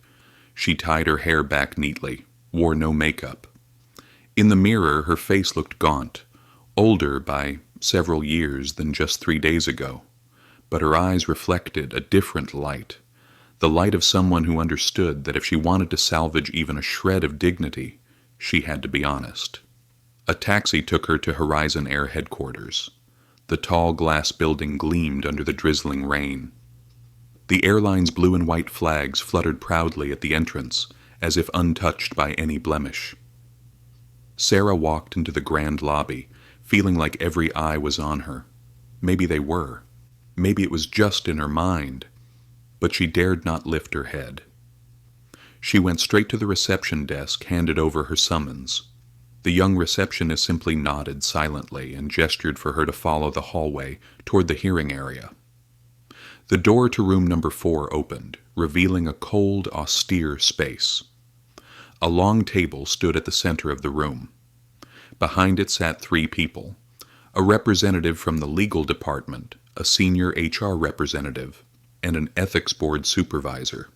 She tied her hair back neatly, wore no makeup. In the mirror, her face looked gaunt, older by several years than just 3 days ago. But her eyes reflected a different light, the light of someone who understood that if she wanted to salvage even a shred of dignity, she had to be honest. A taxi took her to Horizon Air headquarters. The tall glass building gleamed under the drizzling rain. The airline's blue and white flags fluttered proudly at the entrance, as if untouched by any blemish. Sarah walked into the grand lobby, feeling like every eye was on her. Maybe they were. Maybe it was just in her mind, but she dared not lift her head. She went straight to the reception desk, handed over her summons. The young receptionist simply nodded silently and gestured for her to follow the hallway toward the hearing area. The door to room number 4 opened, revealing a cold, austere space. A long table stood at the center of the room. Behind it sat 3 people, a representative from the legal department, a senior HR representative, and an ethics board supervisor.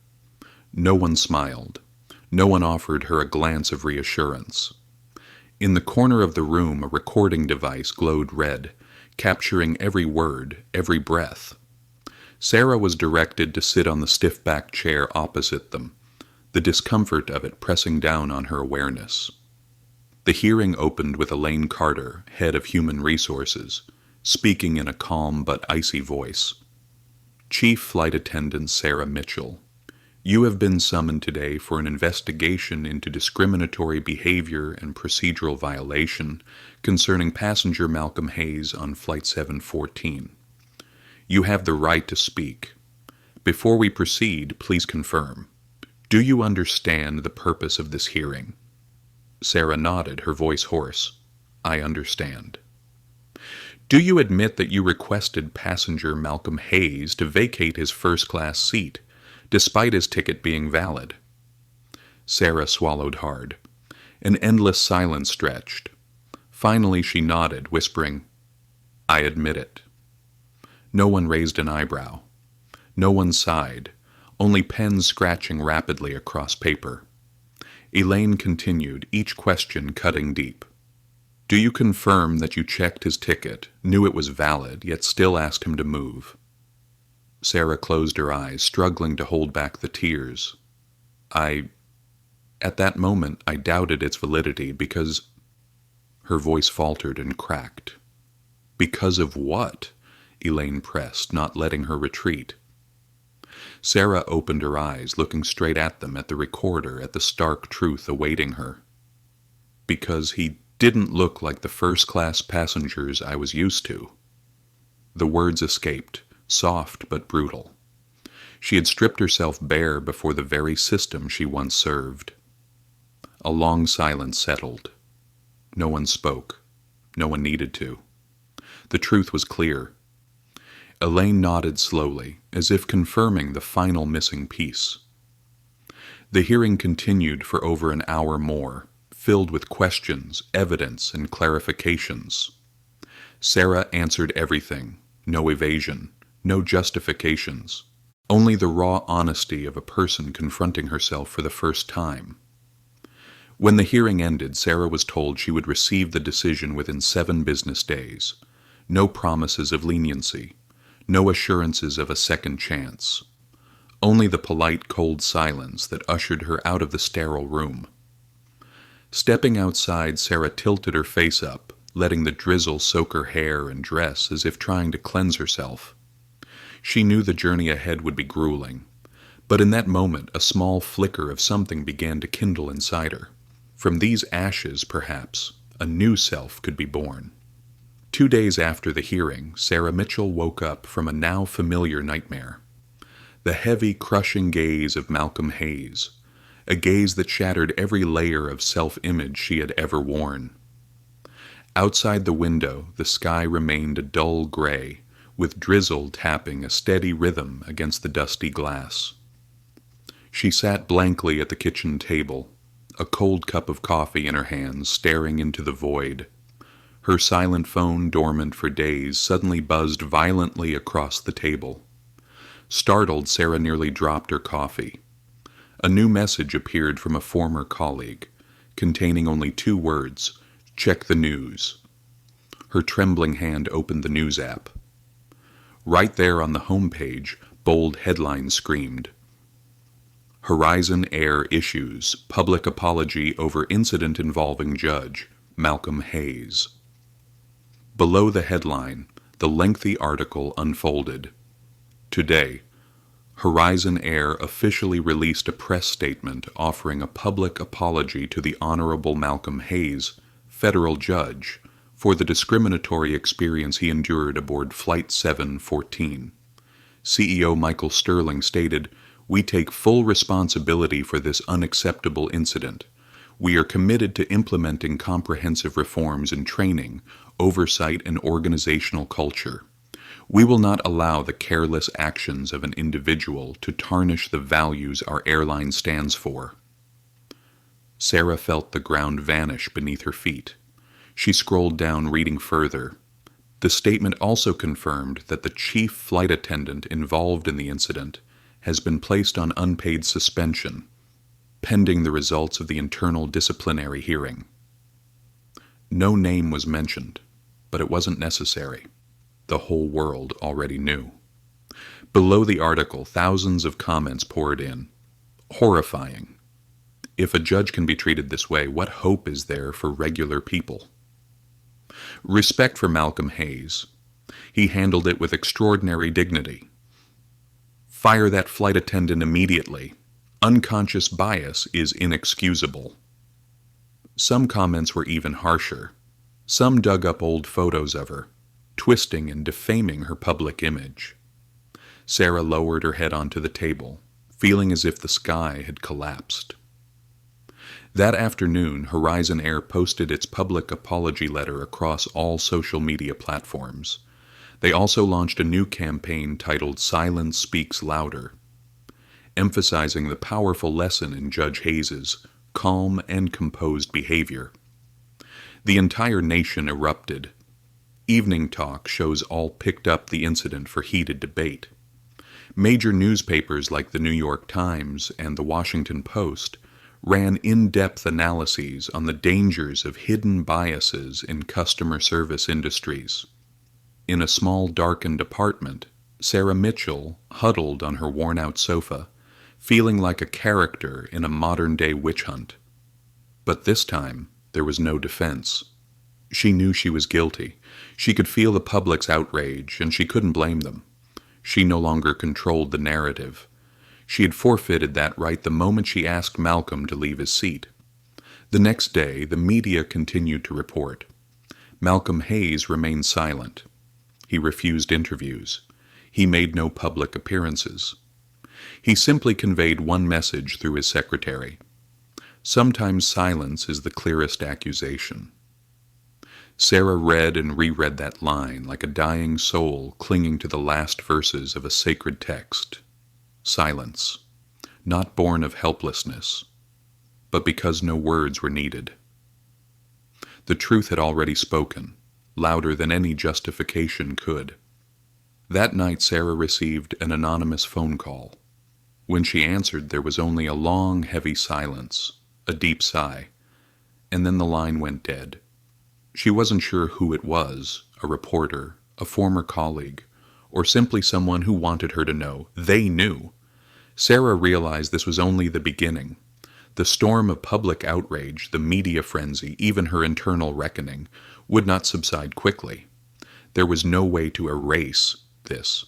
No one smiled. No one offered her a glance of reassurance. In the corner of the room, a recording device glowed red, capturing every word, every breath. Sarah was directed to sit on the stiff-backed chair opposite them, the discomfort of it pressing down on her awareness. The hearing opened with Elaine Carter, head of Human Resources, speaking in a calm but icy voice. Chief Flight Attendant Sarah Mitchell, You have been summoned today for an investigation into discriminatory behavior and procedural violation concerning passenger Malcolm Hayes on Flight 714. You have the right to speak. Before we proceed, please confirm. Do you understand the purpose of this hearing? Sarah nodded, her voice hoarse. I understand. Do you admit that you requested passenger Malcolm Hayes to vacate his first-class seat, despite his ticket being valid? Sarah swallowed hard. An endless silence stretched. Finally she nodded, whispering, I admit it. No one raised an eyebrow. No one sighed, only pens scratching rapidly across paper. Elaine continued, each question cutting deep. Do you confirm that you checked his ticket, knew it was valid, yet still asked him to move? Sarah closed her eyes, struggling to hold back the tears. At that moment, I doubted its validity because... Her voice faltered and cracked. Because of what? Elaine pressed, not letting her retreat. Sarah opened her eyes, looking straight at them, at the recorder, at the stark truth awaiting her. Because he didn't look like the first-class passengers I was used to. The words escaped, soft but brutal. She had stripped herself bare before the very system she once served. A long silence settled. No one spoke. No one needed to. The truth was clear. Elaine nodded slowly, as if confirming the final missing piece. The hearing continued for over an hour more, filled with questions, evidence, and clarifications. Sarah answered everything, no evasion, no justifications, only the raw honesty of a person confronting herself for the first time. When the hearing ended, Sarah was told she would receive the decision within 7 business days. No promises of leniency, no assurances of a second chance. Only the polite, cold silence that ushered her out of the sterile room. Stepping outside, Sarah tilted her face up, letting the drizzle soak her hair and dress as if trying to cleanse herself. She knew the journey ahead would be grueling, but in that moment a small flicker of something began to kindle inside her. From these ashes, perhaps, a new self could be born. 2 days after the hearing, Sarah Mitchell woke up from a now familiar nightmare. The heavy, crushing gaze of Malcolm Hayes, a gaze that shattered every layer of self-image she had ever worn. Outside the window, the sky remained a dull gray, with drizzle tapping a steady rhythm against the dusty glass. She sat blankly at the kitchen table, a cold cup of coffee in her hands, staring into the void. Her silent phone, dormant for days, suddenly buzzed violently across the table. Startled, Sarah nearly dropped her coffee. A new message appeared from a former colleague, containing only 2 words, "Check the news." Her trembling hand opened the news app. Right there on the home page, bold headlines screamed, Horizon Air issues public apology over incident involving Judge Malcolm Hayes. Below the headline, the lengthy article unfolded. Today, Horizon Air officially released a press statement offering a public apology to the Honorable Malcolm Hayes, federal judge, for the discriminatory experience he endured aboard Flight 714. CEO Michael Sterling stated, "We take full responsibility for this unacceptable incident. We are committed to implementing comprehensive reforms in training, oversight, and organizational culture. We will not allow the careless actions of an individual to tarnish the values our airline stands for." Sarah felt the ground vanish beneath her feet. She scrolled down, reading further. The statement also confirmed that the chief flight attendant involved in the incident has been placed on unpaid suspension, pending the results of the internal disciplinary hearing. No name was mentioned, but it wasn't necessary. The whole world already knew. Below the article, thousands of comments poured in. Horrifying. If a judge can be treated this way, what hope is there for regular people? Respect for Malcolm Hayes. He handled it with extraordinary dignity. Fire that flight attendant immediately. Unconscious bias is inexcusable. Some comments were even harsher. Some dug up old photos of her, twisting and defaming her public image. Sarah lowered her head onto the table, feeling as if the sky had collapsed. That afternoon, Horizon Air posted its public apology letter across all social media platforms. They also launched a new campaign titled Silence Speaks Louder, emphasizing the powerful lesson in Judge Hayes's calm and composed behavior. The entire nation erupted. Evening talk shows all picked up the incident for heated debate. Major newspapers like the New York Times and the Washington Post ran in-depth analyses on the dangers of hidden biases in customer service industries. In a small darkened apartment, Sarah Mitchell huddled on her worn-out sofa, feeling like a character in a modern-day witch hunt. But this time, there was no defense. She knew she was guilty. She could feel the public's outrage, and she couldn't blame them. She no longer controlled the narrative. She had forfeited that right the moment she asked Malcolm to leave his seat. The next day, the media continued to report. Malcolm Hayes remained silent. He refused interviews. He made no public appearances. He simply conveyed one message through his secretary. Sometimes silence is the clearest accusation. Sarah read and reread that line like a dying soul clinging to the last verses of a sacred text. Silence, not born of helplessness, but because no words were needed. The truth had already spoken, louder than any justification could. That night Sarah received an anonymous phone call. When she answered, there was only a long, heavy silence, a deep sigh, and then the line went dead. She wasn't sure who it was, a reporter, a former colleague, or simply someone who wanted her to know they knew. Sarah realized this was only the beginning. The storm of public outrage, the media frenzy, even her internal reckoning, would not subside quickly. There was no way to erase this.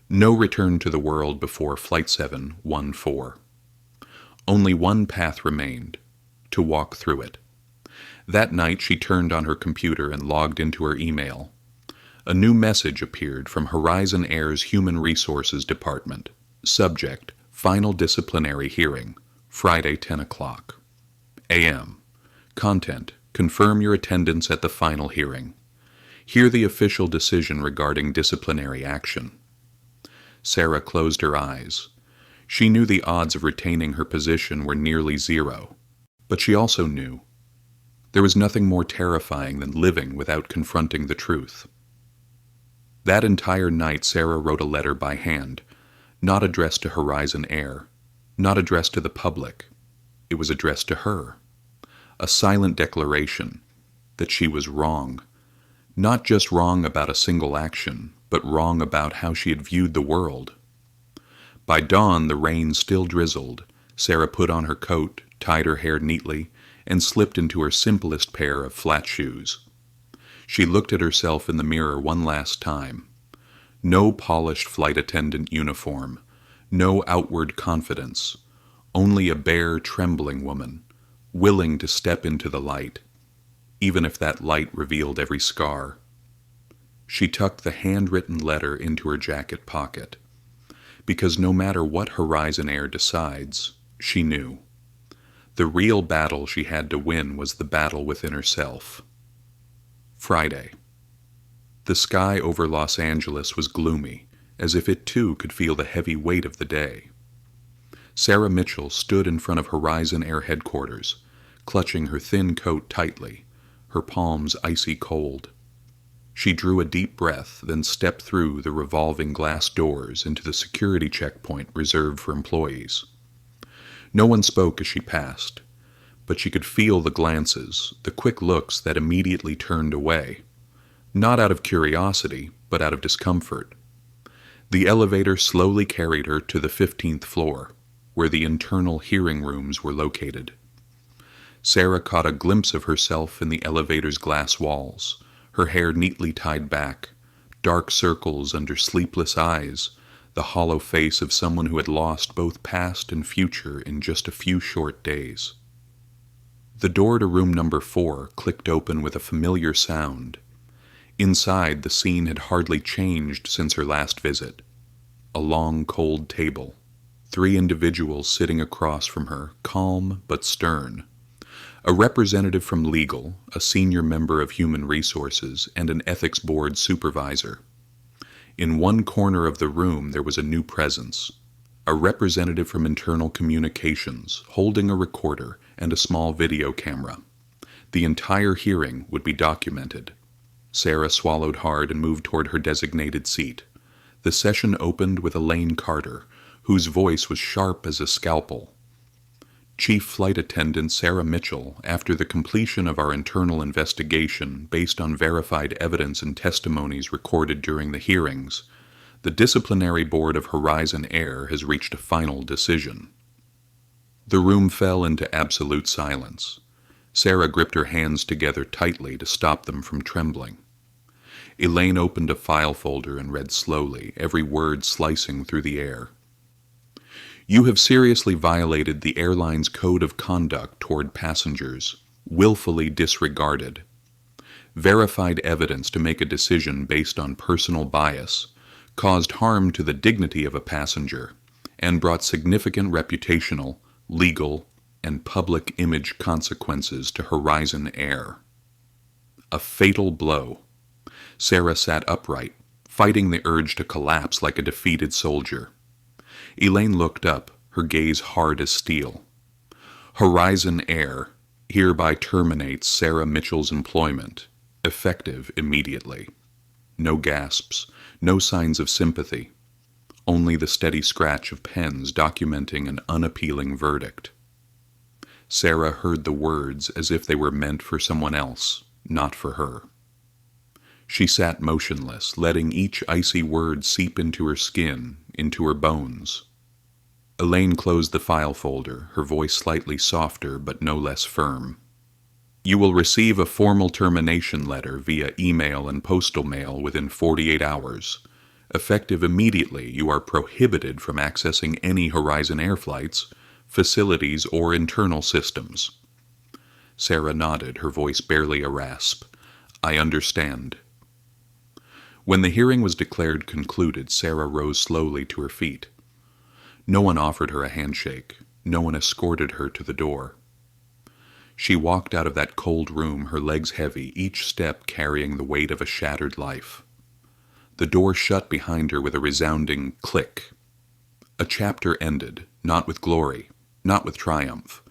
No return to the world before Flight 714. Only one path remained, to walk through it. That night she turned on her computer and logged into her email. A new message appeared from Horizon Air's Human Resources Department. Subject, Final Disciplinary Hearing, Friday 10 o'clock a.m. Content, confirm your attendance at the final hearing. Hear the official decision regarding disciplinary action. Sarah closed her eyes. She knew the odds of retaining her position were nearly zero, but she also knew there was nothing more terrifying than living without confronting the truth. That entire night Sarah wrote a letter by hand, not addressed to Horizon Air, not addressed to the public. It was addressed to her. A silent declaration that she was wrong. Not just wrong about a single action, but wrong about how she had viewed the world. By dawn, the rain still drizzled. Sarah put on her coat, tied her hair neatly, and slipped into her simplest pair of flat shoes. She looked at herself in the mirror one last time. No polished flight attendant uniform, no outward confidence, only a bare, trembling woman, willing to step into the light, even if that light revealed every scar. She tucked the handwritten letter into her jacket pocket, because no matter what Horizon Air decides, she knew. The real battle she had to win was the battle within herself. Friday. The sky over Los Angeles was gloomy, as if it too could feel the heavy weight of the day. Sarah Mitchell stood in front of Horizon Air headquarters, clutching her thin coat tightly, her palms icy cold. She drew a deep breath, then stepped through the revolving glass doors into the security checkpoint reserved for employees. No one spoke as she passed, but she could feel the glances, the quick looks that immediately turned away, not out of curiosity, but out of discomfort. The elevator slowly carried her to the 15th floor, where the internal hearing rooms were located. Sarah caught a glimpse of herself in the elevator's glass walls, her hair neatly tied back, dark circles under sleepless eyes, the hollow face of someone who had lost both past and future in just a few short days. The door to room number 4 clicked open with a familiar sound. Inside, the scene had hardly changed since her last visit. A long, cold table. 3 individuals sitting across from her, calm but stern. A representative from legal, a senior member of human resources, and an ethics board supervisor. In one corner of the room there was a new presence. A representative from internal communications, holding a recorder and a small video camera. The entire hearing would be documented. Sarah swallowed hard and moved toward her designated seat. The session opened with Elaine Carter, whose voice was sharp as a scalpel. Chief Flight Attendant Sarah Mitchell, after the completion of our internal investigation based on verified evidence and testimonies recorded during the hearings, the disciplinary board of Horizon Air has reached a final decision. The room fell into absolute silence. Sarah gripped her hands together tightly to stop them from trembling. Elaine opened a file folder and read slowly, every word slicing through the air. You have seriously violated the airline's code of conduct toward passengers, willfully disregarded. Verified evidence to make a decision based on personal bias, caused harm to the dignity of a passenger, and brought significant reputational, legal, and public image consequences to Horizon Air. A fatal blow. Sarah sat upright, fighting the urge to collapse like a defeated soldier. Elaine looked up, her gaze hard as steel. Horizon Air hereby terminates Sarah Mitchell's employment, effective immediately. No gasps, no signs of sympathy, only the steady scratch of pens documenting an unappealing verdict. Sarah heard the words as if they were meant for someone else, not for her. She sat motionless, letting each icy word seep into her skin, into her bones. Elaine closed the file folder, her voice slightly softer but no less firm. You will receive a formal termination letter via email and postal mail within 48 hours. Effective immediately, you are prohibited from accessing any Horizon Air flights, facilities, or internal systems. Sarah nodded, her voice barely a rasp. I understand. When the hearing was declared concluded, Sarah rose slowly to her feet. No one offered her a handshake. No one escorted her to the door. She walked out of that cold room, her legs heavy, each step carrying the weight of a shattered life. The door shut behind her with a resounding click. A chapter ended, not with glory, not with triumph,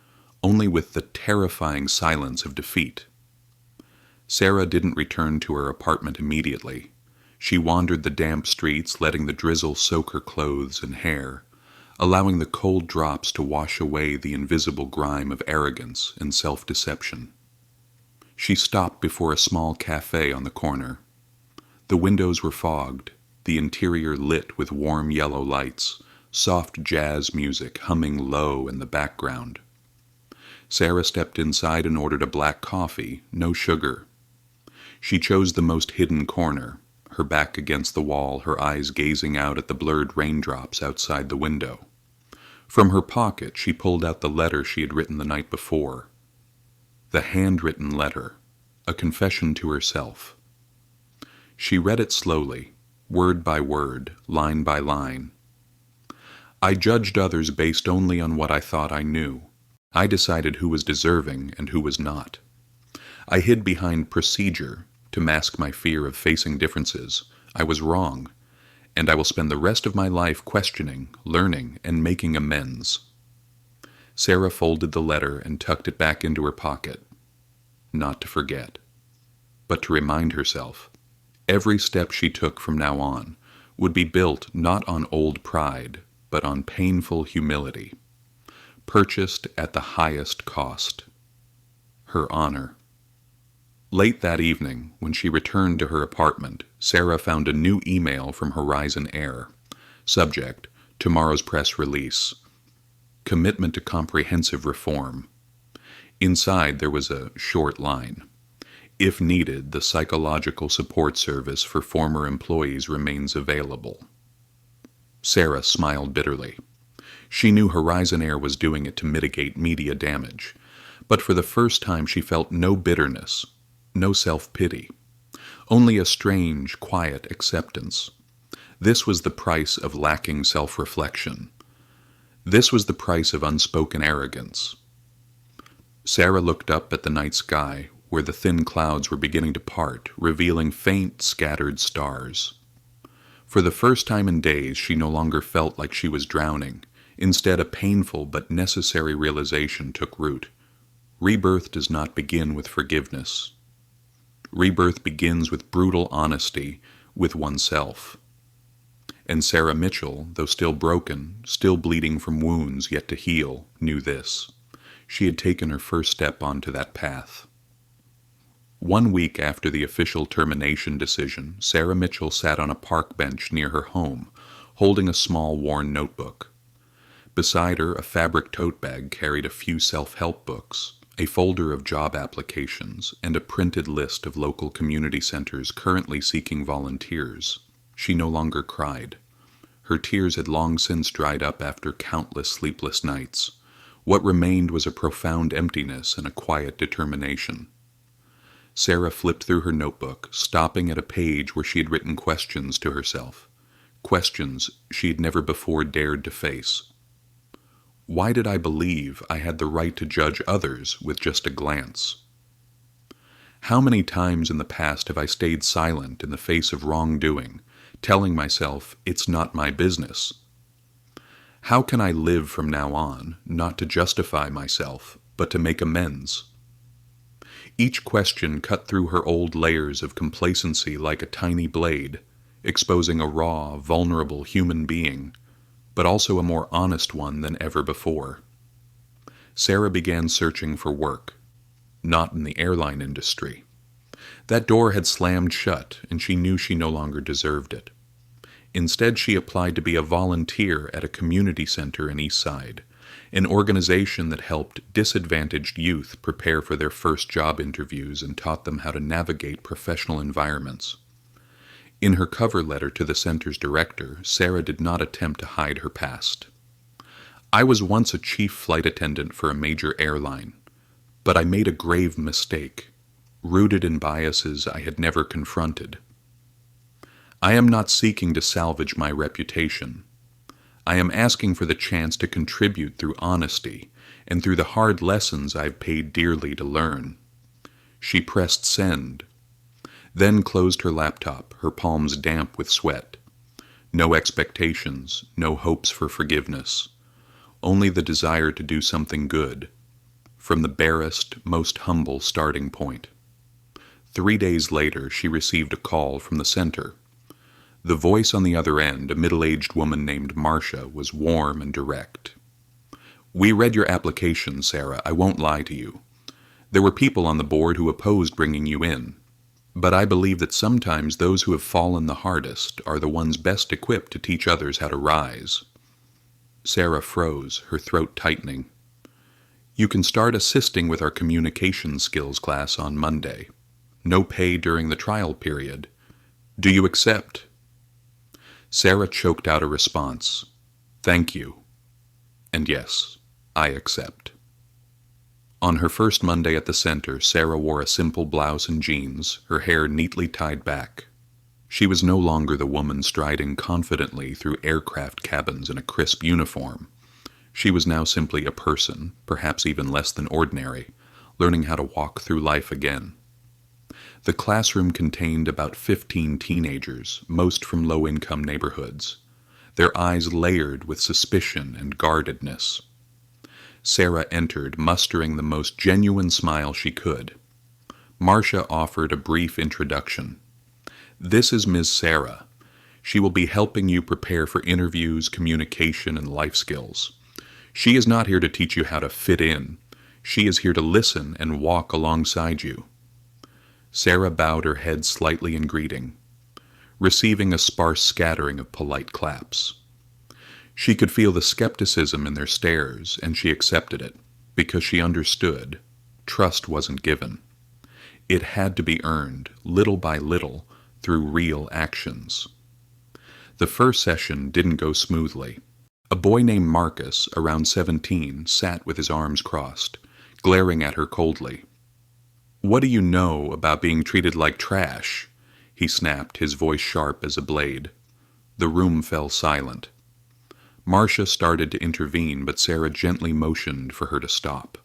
only with the terrifying silence of defeat. Sarah didn't return to her apartment immediately. She wandered the damp streets, letting the drizzle soak her clothes and hair, allowing the cold drops to wash away the invisible grime of arrogance and self-deception. She stopped before a small cafe on the corner. The windows were fogged, the interior lit with warm yellow lights, soft jazz music humming low in the background. Sarah stepped inside and ordered a black coffee, no sugar. She chose the most hidden corner, her back against the wall, her eyes gazing out at the blurred raindrops outside the window. From her pocket, she pulled out the letter she had written the night before. The handwritten letter, a confession to herself. She read it slowly, word by word, line by line. I judged others based only on what I thought I knew. I decided who was deserving and who was not. I hid behind procedure to mask my fear of facing differences. I was wrong, and I will spend the rest of my life questioning, learning, and making amends. Sarah folded the letter and tucked it back into her pocket. Not to forget, but to remind herself. Every step she took from now on would be built not on old pride, but on painful humility, purchased at the highest cost. Her honor. Late that evening, when she returned to her apartment, Sarah found a new email from Horizon Air. Subject, tomorrow's press release. Commitment to comprehensive reform. Inside there was a short line. If needed, the psychological support service for former employees remains available. Sarah smiled bitterly. She knew Horizon Air was doing it to mitigate media damage, but for the first time she felt no bitterness, no self-pity, only a strange, quiet acceptance. This was the price of lacking self-reflection. This was the price of unspoken arrogance. Sarah looked up at the night sky, where the thin clouds were beginning to part, revealing faint, scattered stars. For the first time in days, she no longer felt like she was drowning. Instead, a painful but necessary realization took root. Rebirth does not begin with forgiveness. Rebirth begins with brutal honesty with oneself. And Sarah Mitchell, though still broken, still bleeding from wounds yet to heal, knew this. She had taken her first step onto that path. 1 week after the official termination decision, Sarah Mitchell sat on a park bench near her home, holding a small worn notebook. Beside her, a fabric tote bag carried a few self-help books, a folder of job applications, and a printed list of local community centers currently seeking volunteers. She no longer cried. Her tears had long since dried up after countless sleepless nights. What remained was a profound emptiness and a quiet determination. Sarah flipped through her notebook, stopping at a page where she had written questions to herself. Questions she had never before dared to face. Why did I believe I had the right to judge others with just a glance? How many times in the past have I stayed silent in the face of wrongdoing, telling myself it's not my business? How can I live from now on, not to justify myself, but to make amends? Each question cut through her old layers of complacency like a tiny blade, exposing a raw, vulnerable human being, but also a more honest one than ever before. Sarah began searching for work, not in the airline industry. That door had slammed shut, and she knew she no longer deserved it. Instead, she applied to be a volunteer at a community center in Eastside, an organization that helped disadvantaged youth prepare for their first job interviews and taught them how to navigate professional environments. In her cover letter to the center's director, Sarah did not attempt to hide her past. I was once a chief flight attendant for a major airline, but I made a grave mistake, rooted in biases I had never confronted. I am not seeking to salvage my reputation. I am asking for the chance to contribute through honesty and through the hard lessons I've paid dearly to learn. She pressed send, then closed her laptop, her palms damp with sweat. No expectations, no hopes for forgiveness, only the desire to do something good, from the barest, most humble starting point. 3 days later, she received a call from the center. The voice on the other end, a middle-aged woman named Marcia, was warm and direct. We read your application, Sarah. I won't lie to you. There were people on the board who opposed bringing you in. But I believe that sometimes those who have fallen the hardest are the ones best equipped to teach others how to rise. Sarah froze, her throat tightening. You can start assisting with our communication skills class on Monday. No pay during the trial period. Do you accept? Sarah choked out a response. Thank you. And yes, I accept. On her first Monday at the center, Sarah wore a simple blouse and jeans, her hair neatly tied back. She was no longer the woman striding confidently through aircraft cabins in a crisp uniform. She was now simply a person, perhaps even less than ordinary, learning how to walk through life again. The classroom contained about 15 teenagers, most from low-income neighborhoods, their eyes layered with suspicion and guardedness. Sarah entered, mustering the most genuine smile she could. Marcia offered a brief introduction. This is Ms. Sarah. She will be helping you prepare for interviews, communication, and life skills. She is not here to teach you how to fit in. She is here to listen and walk alongside you. Sarah bowed her head slightly in greeting, receiving a sparse scattering of polite claps. She could feel the skepticism in their stares, and she accepted it, because she understood. Trust wasn't given. It had to be earned, little by little, through real actions. The first session didn't go smoothly. A boy named Marcus, around 17, sat with his arms crossed, glaring at her coldly. "What do you know about being treated like trash?" he snapped, his voice sharp as a blade. The room fell silent. Marcia started to intervene, but Sarah gently motioned for her to stop.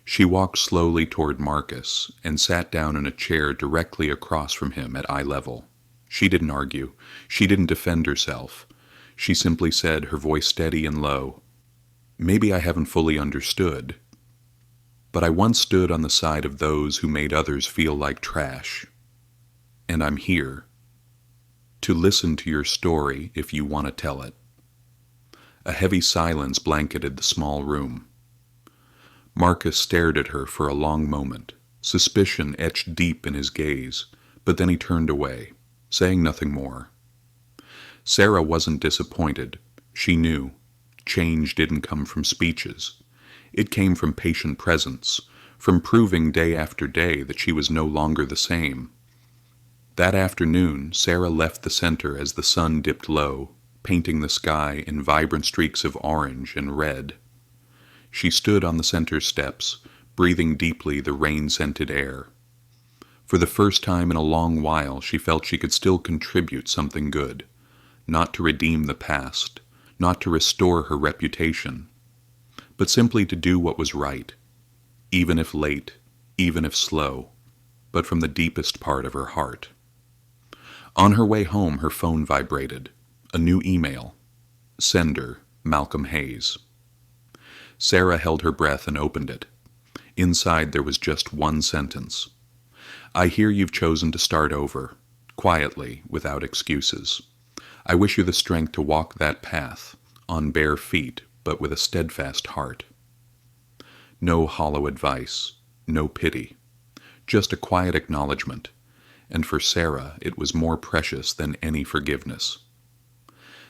She walked slowly toward Marcus and sat down in a chair directly across from him at eye level. She didn't argue. She didn't defend herself. She simply said, her voice steady and low, "Maybe I haven't fully understood, but I once stood on the side of those who made others feel like trash. And I'm here to listen to your story if you want to tell it." A heavy silence blanketed the small room. Marcus stared at her for a long moment, suspicion etched deep in his gaze, but then he turned away, saying nothing more. Sarah wasn't disappointed. She knew. Change didn't come from speeches. It came from patient presence, from proving day after day that she was no longer the same. That afternoon, Sarah left the center as the sun dipped low, painting the sky in vibrant streaks of orange and red. She stood on the center steps, breathing deeply the rain-scented air. For the first time in a long while, she felt she could still contribute something good, not to redeem the past, not to restore her reputation, but simply to do what was right, even if late, even if slow, but from the deepest part of her heart. On her way home, her phone vibrated. A new email. Sender, Malcolm Hayes. Sarah held her breath and opened it. Inside there was just one sentence. "I hear you've chosen to start over, quietly, without excuses. I wish you the strength to walk that path, on bare feet, but with a steadfast heart." No hollow advice, no pity, just a quiet acknowledgement, and for Sarah it was more precious than any forgiveness.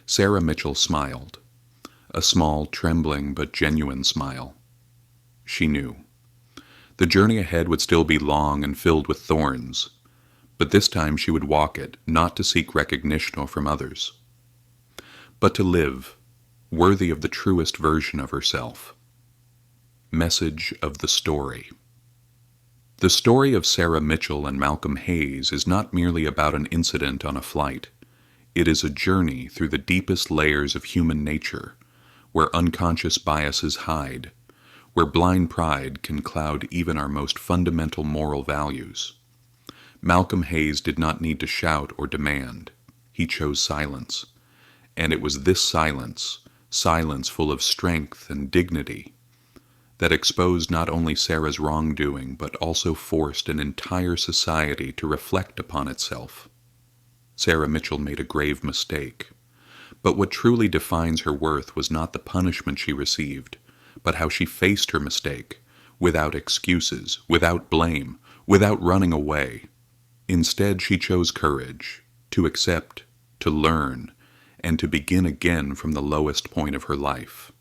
Sarah Mitchell smiled. A small, trembling, but genuine smile. She knew. The journey ahead would still be long and filled with thorns, but this time she would walk it, not to seek recognition from others, but to live, worthy of the truest version of herself. Message of the story. The story of Sarah Mitchell and Malcolm Hayes is not merely about an incident on a flight. It is a journey through the deepest layers of human nature, where unconscious biases hide, where blind pride can cloud even our most fundamental moral values. Malcolm Hayes did not need to shout or demand. He chose silence. And it was this silence, silence full of strength and dignity, that exposed not only Sarah's wrongdoing, but also forced an entire society to reflect upon itself. Sarah Mitchell made a grave mistake. But what truly defines her worth was not the punishment she received, but how she faced her mistake, without excuses, without blame, without running away. Instead, she chose courage, to accept, to learn, and to begin again from the lowest point of her life.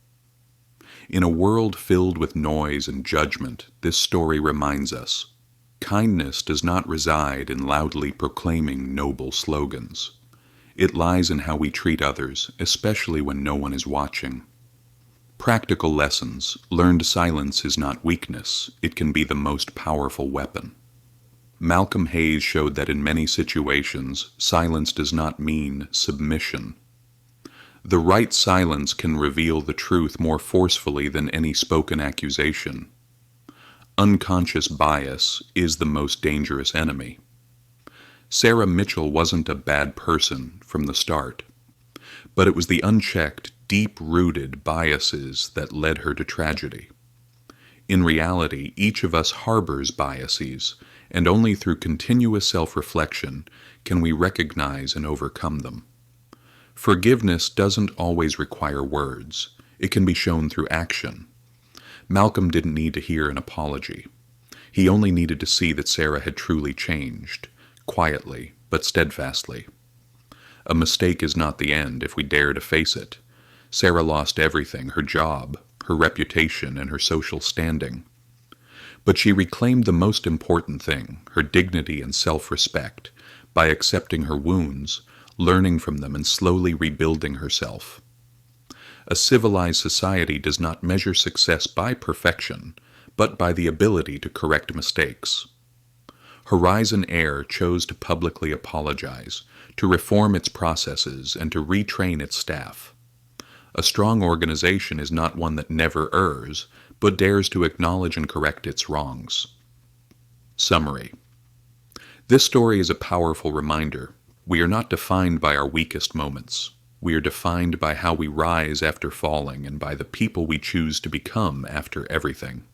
In a world filled with noise and judgment, this story reminds us, kindness does not reside in loudly proclaiming noble slogans. It lies in how we treat others, especially when no one is watching. Practical lessons. Learned silence is not weakness. It can be the most powerful weapon. Malcolm Hayes showed that in many situations, silence does not mean submission. The right silence can reveal the truth more forcefully than any spoken accusation. Unconscious bias is the most dangerous enemy. Sarah Mitchell wasn't a bad person from the start, but it was the unchecked, deep-rooted biases that led her to tragedy. In reality, each of us harbors biases, and only through continuous self-reflection can we recognize and overcome them. Forgiveness doesn't always require words. It can be shown through action. Malcolm didn't need to hear an apology. He only needed to see that Sarah had truly changed, quietly but steadfastly. A mistake is not the end if we dare to face it. Sarah lost everything, her job, her reputation, and her social standing. But she reclaimed the most important thing, her dignity and self-respect, by accepting her wounds, learning from them and slowly rebuilding herself. A civilized society does not measure success by perfection, but by the ability to correct mistakes. Horizon Air chose to publicly apologize, to reform its processes, and to retrain its staff. A strong organization is not one that never errs, but dares to acknowledge and correct its wrongs. Summary. This story is a powerful reminder. We are not defined by our weakest moments. We are defined by how we rise after falling and by the people we choose to become after everything.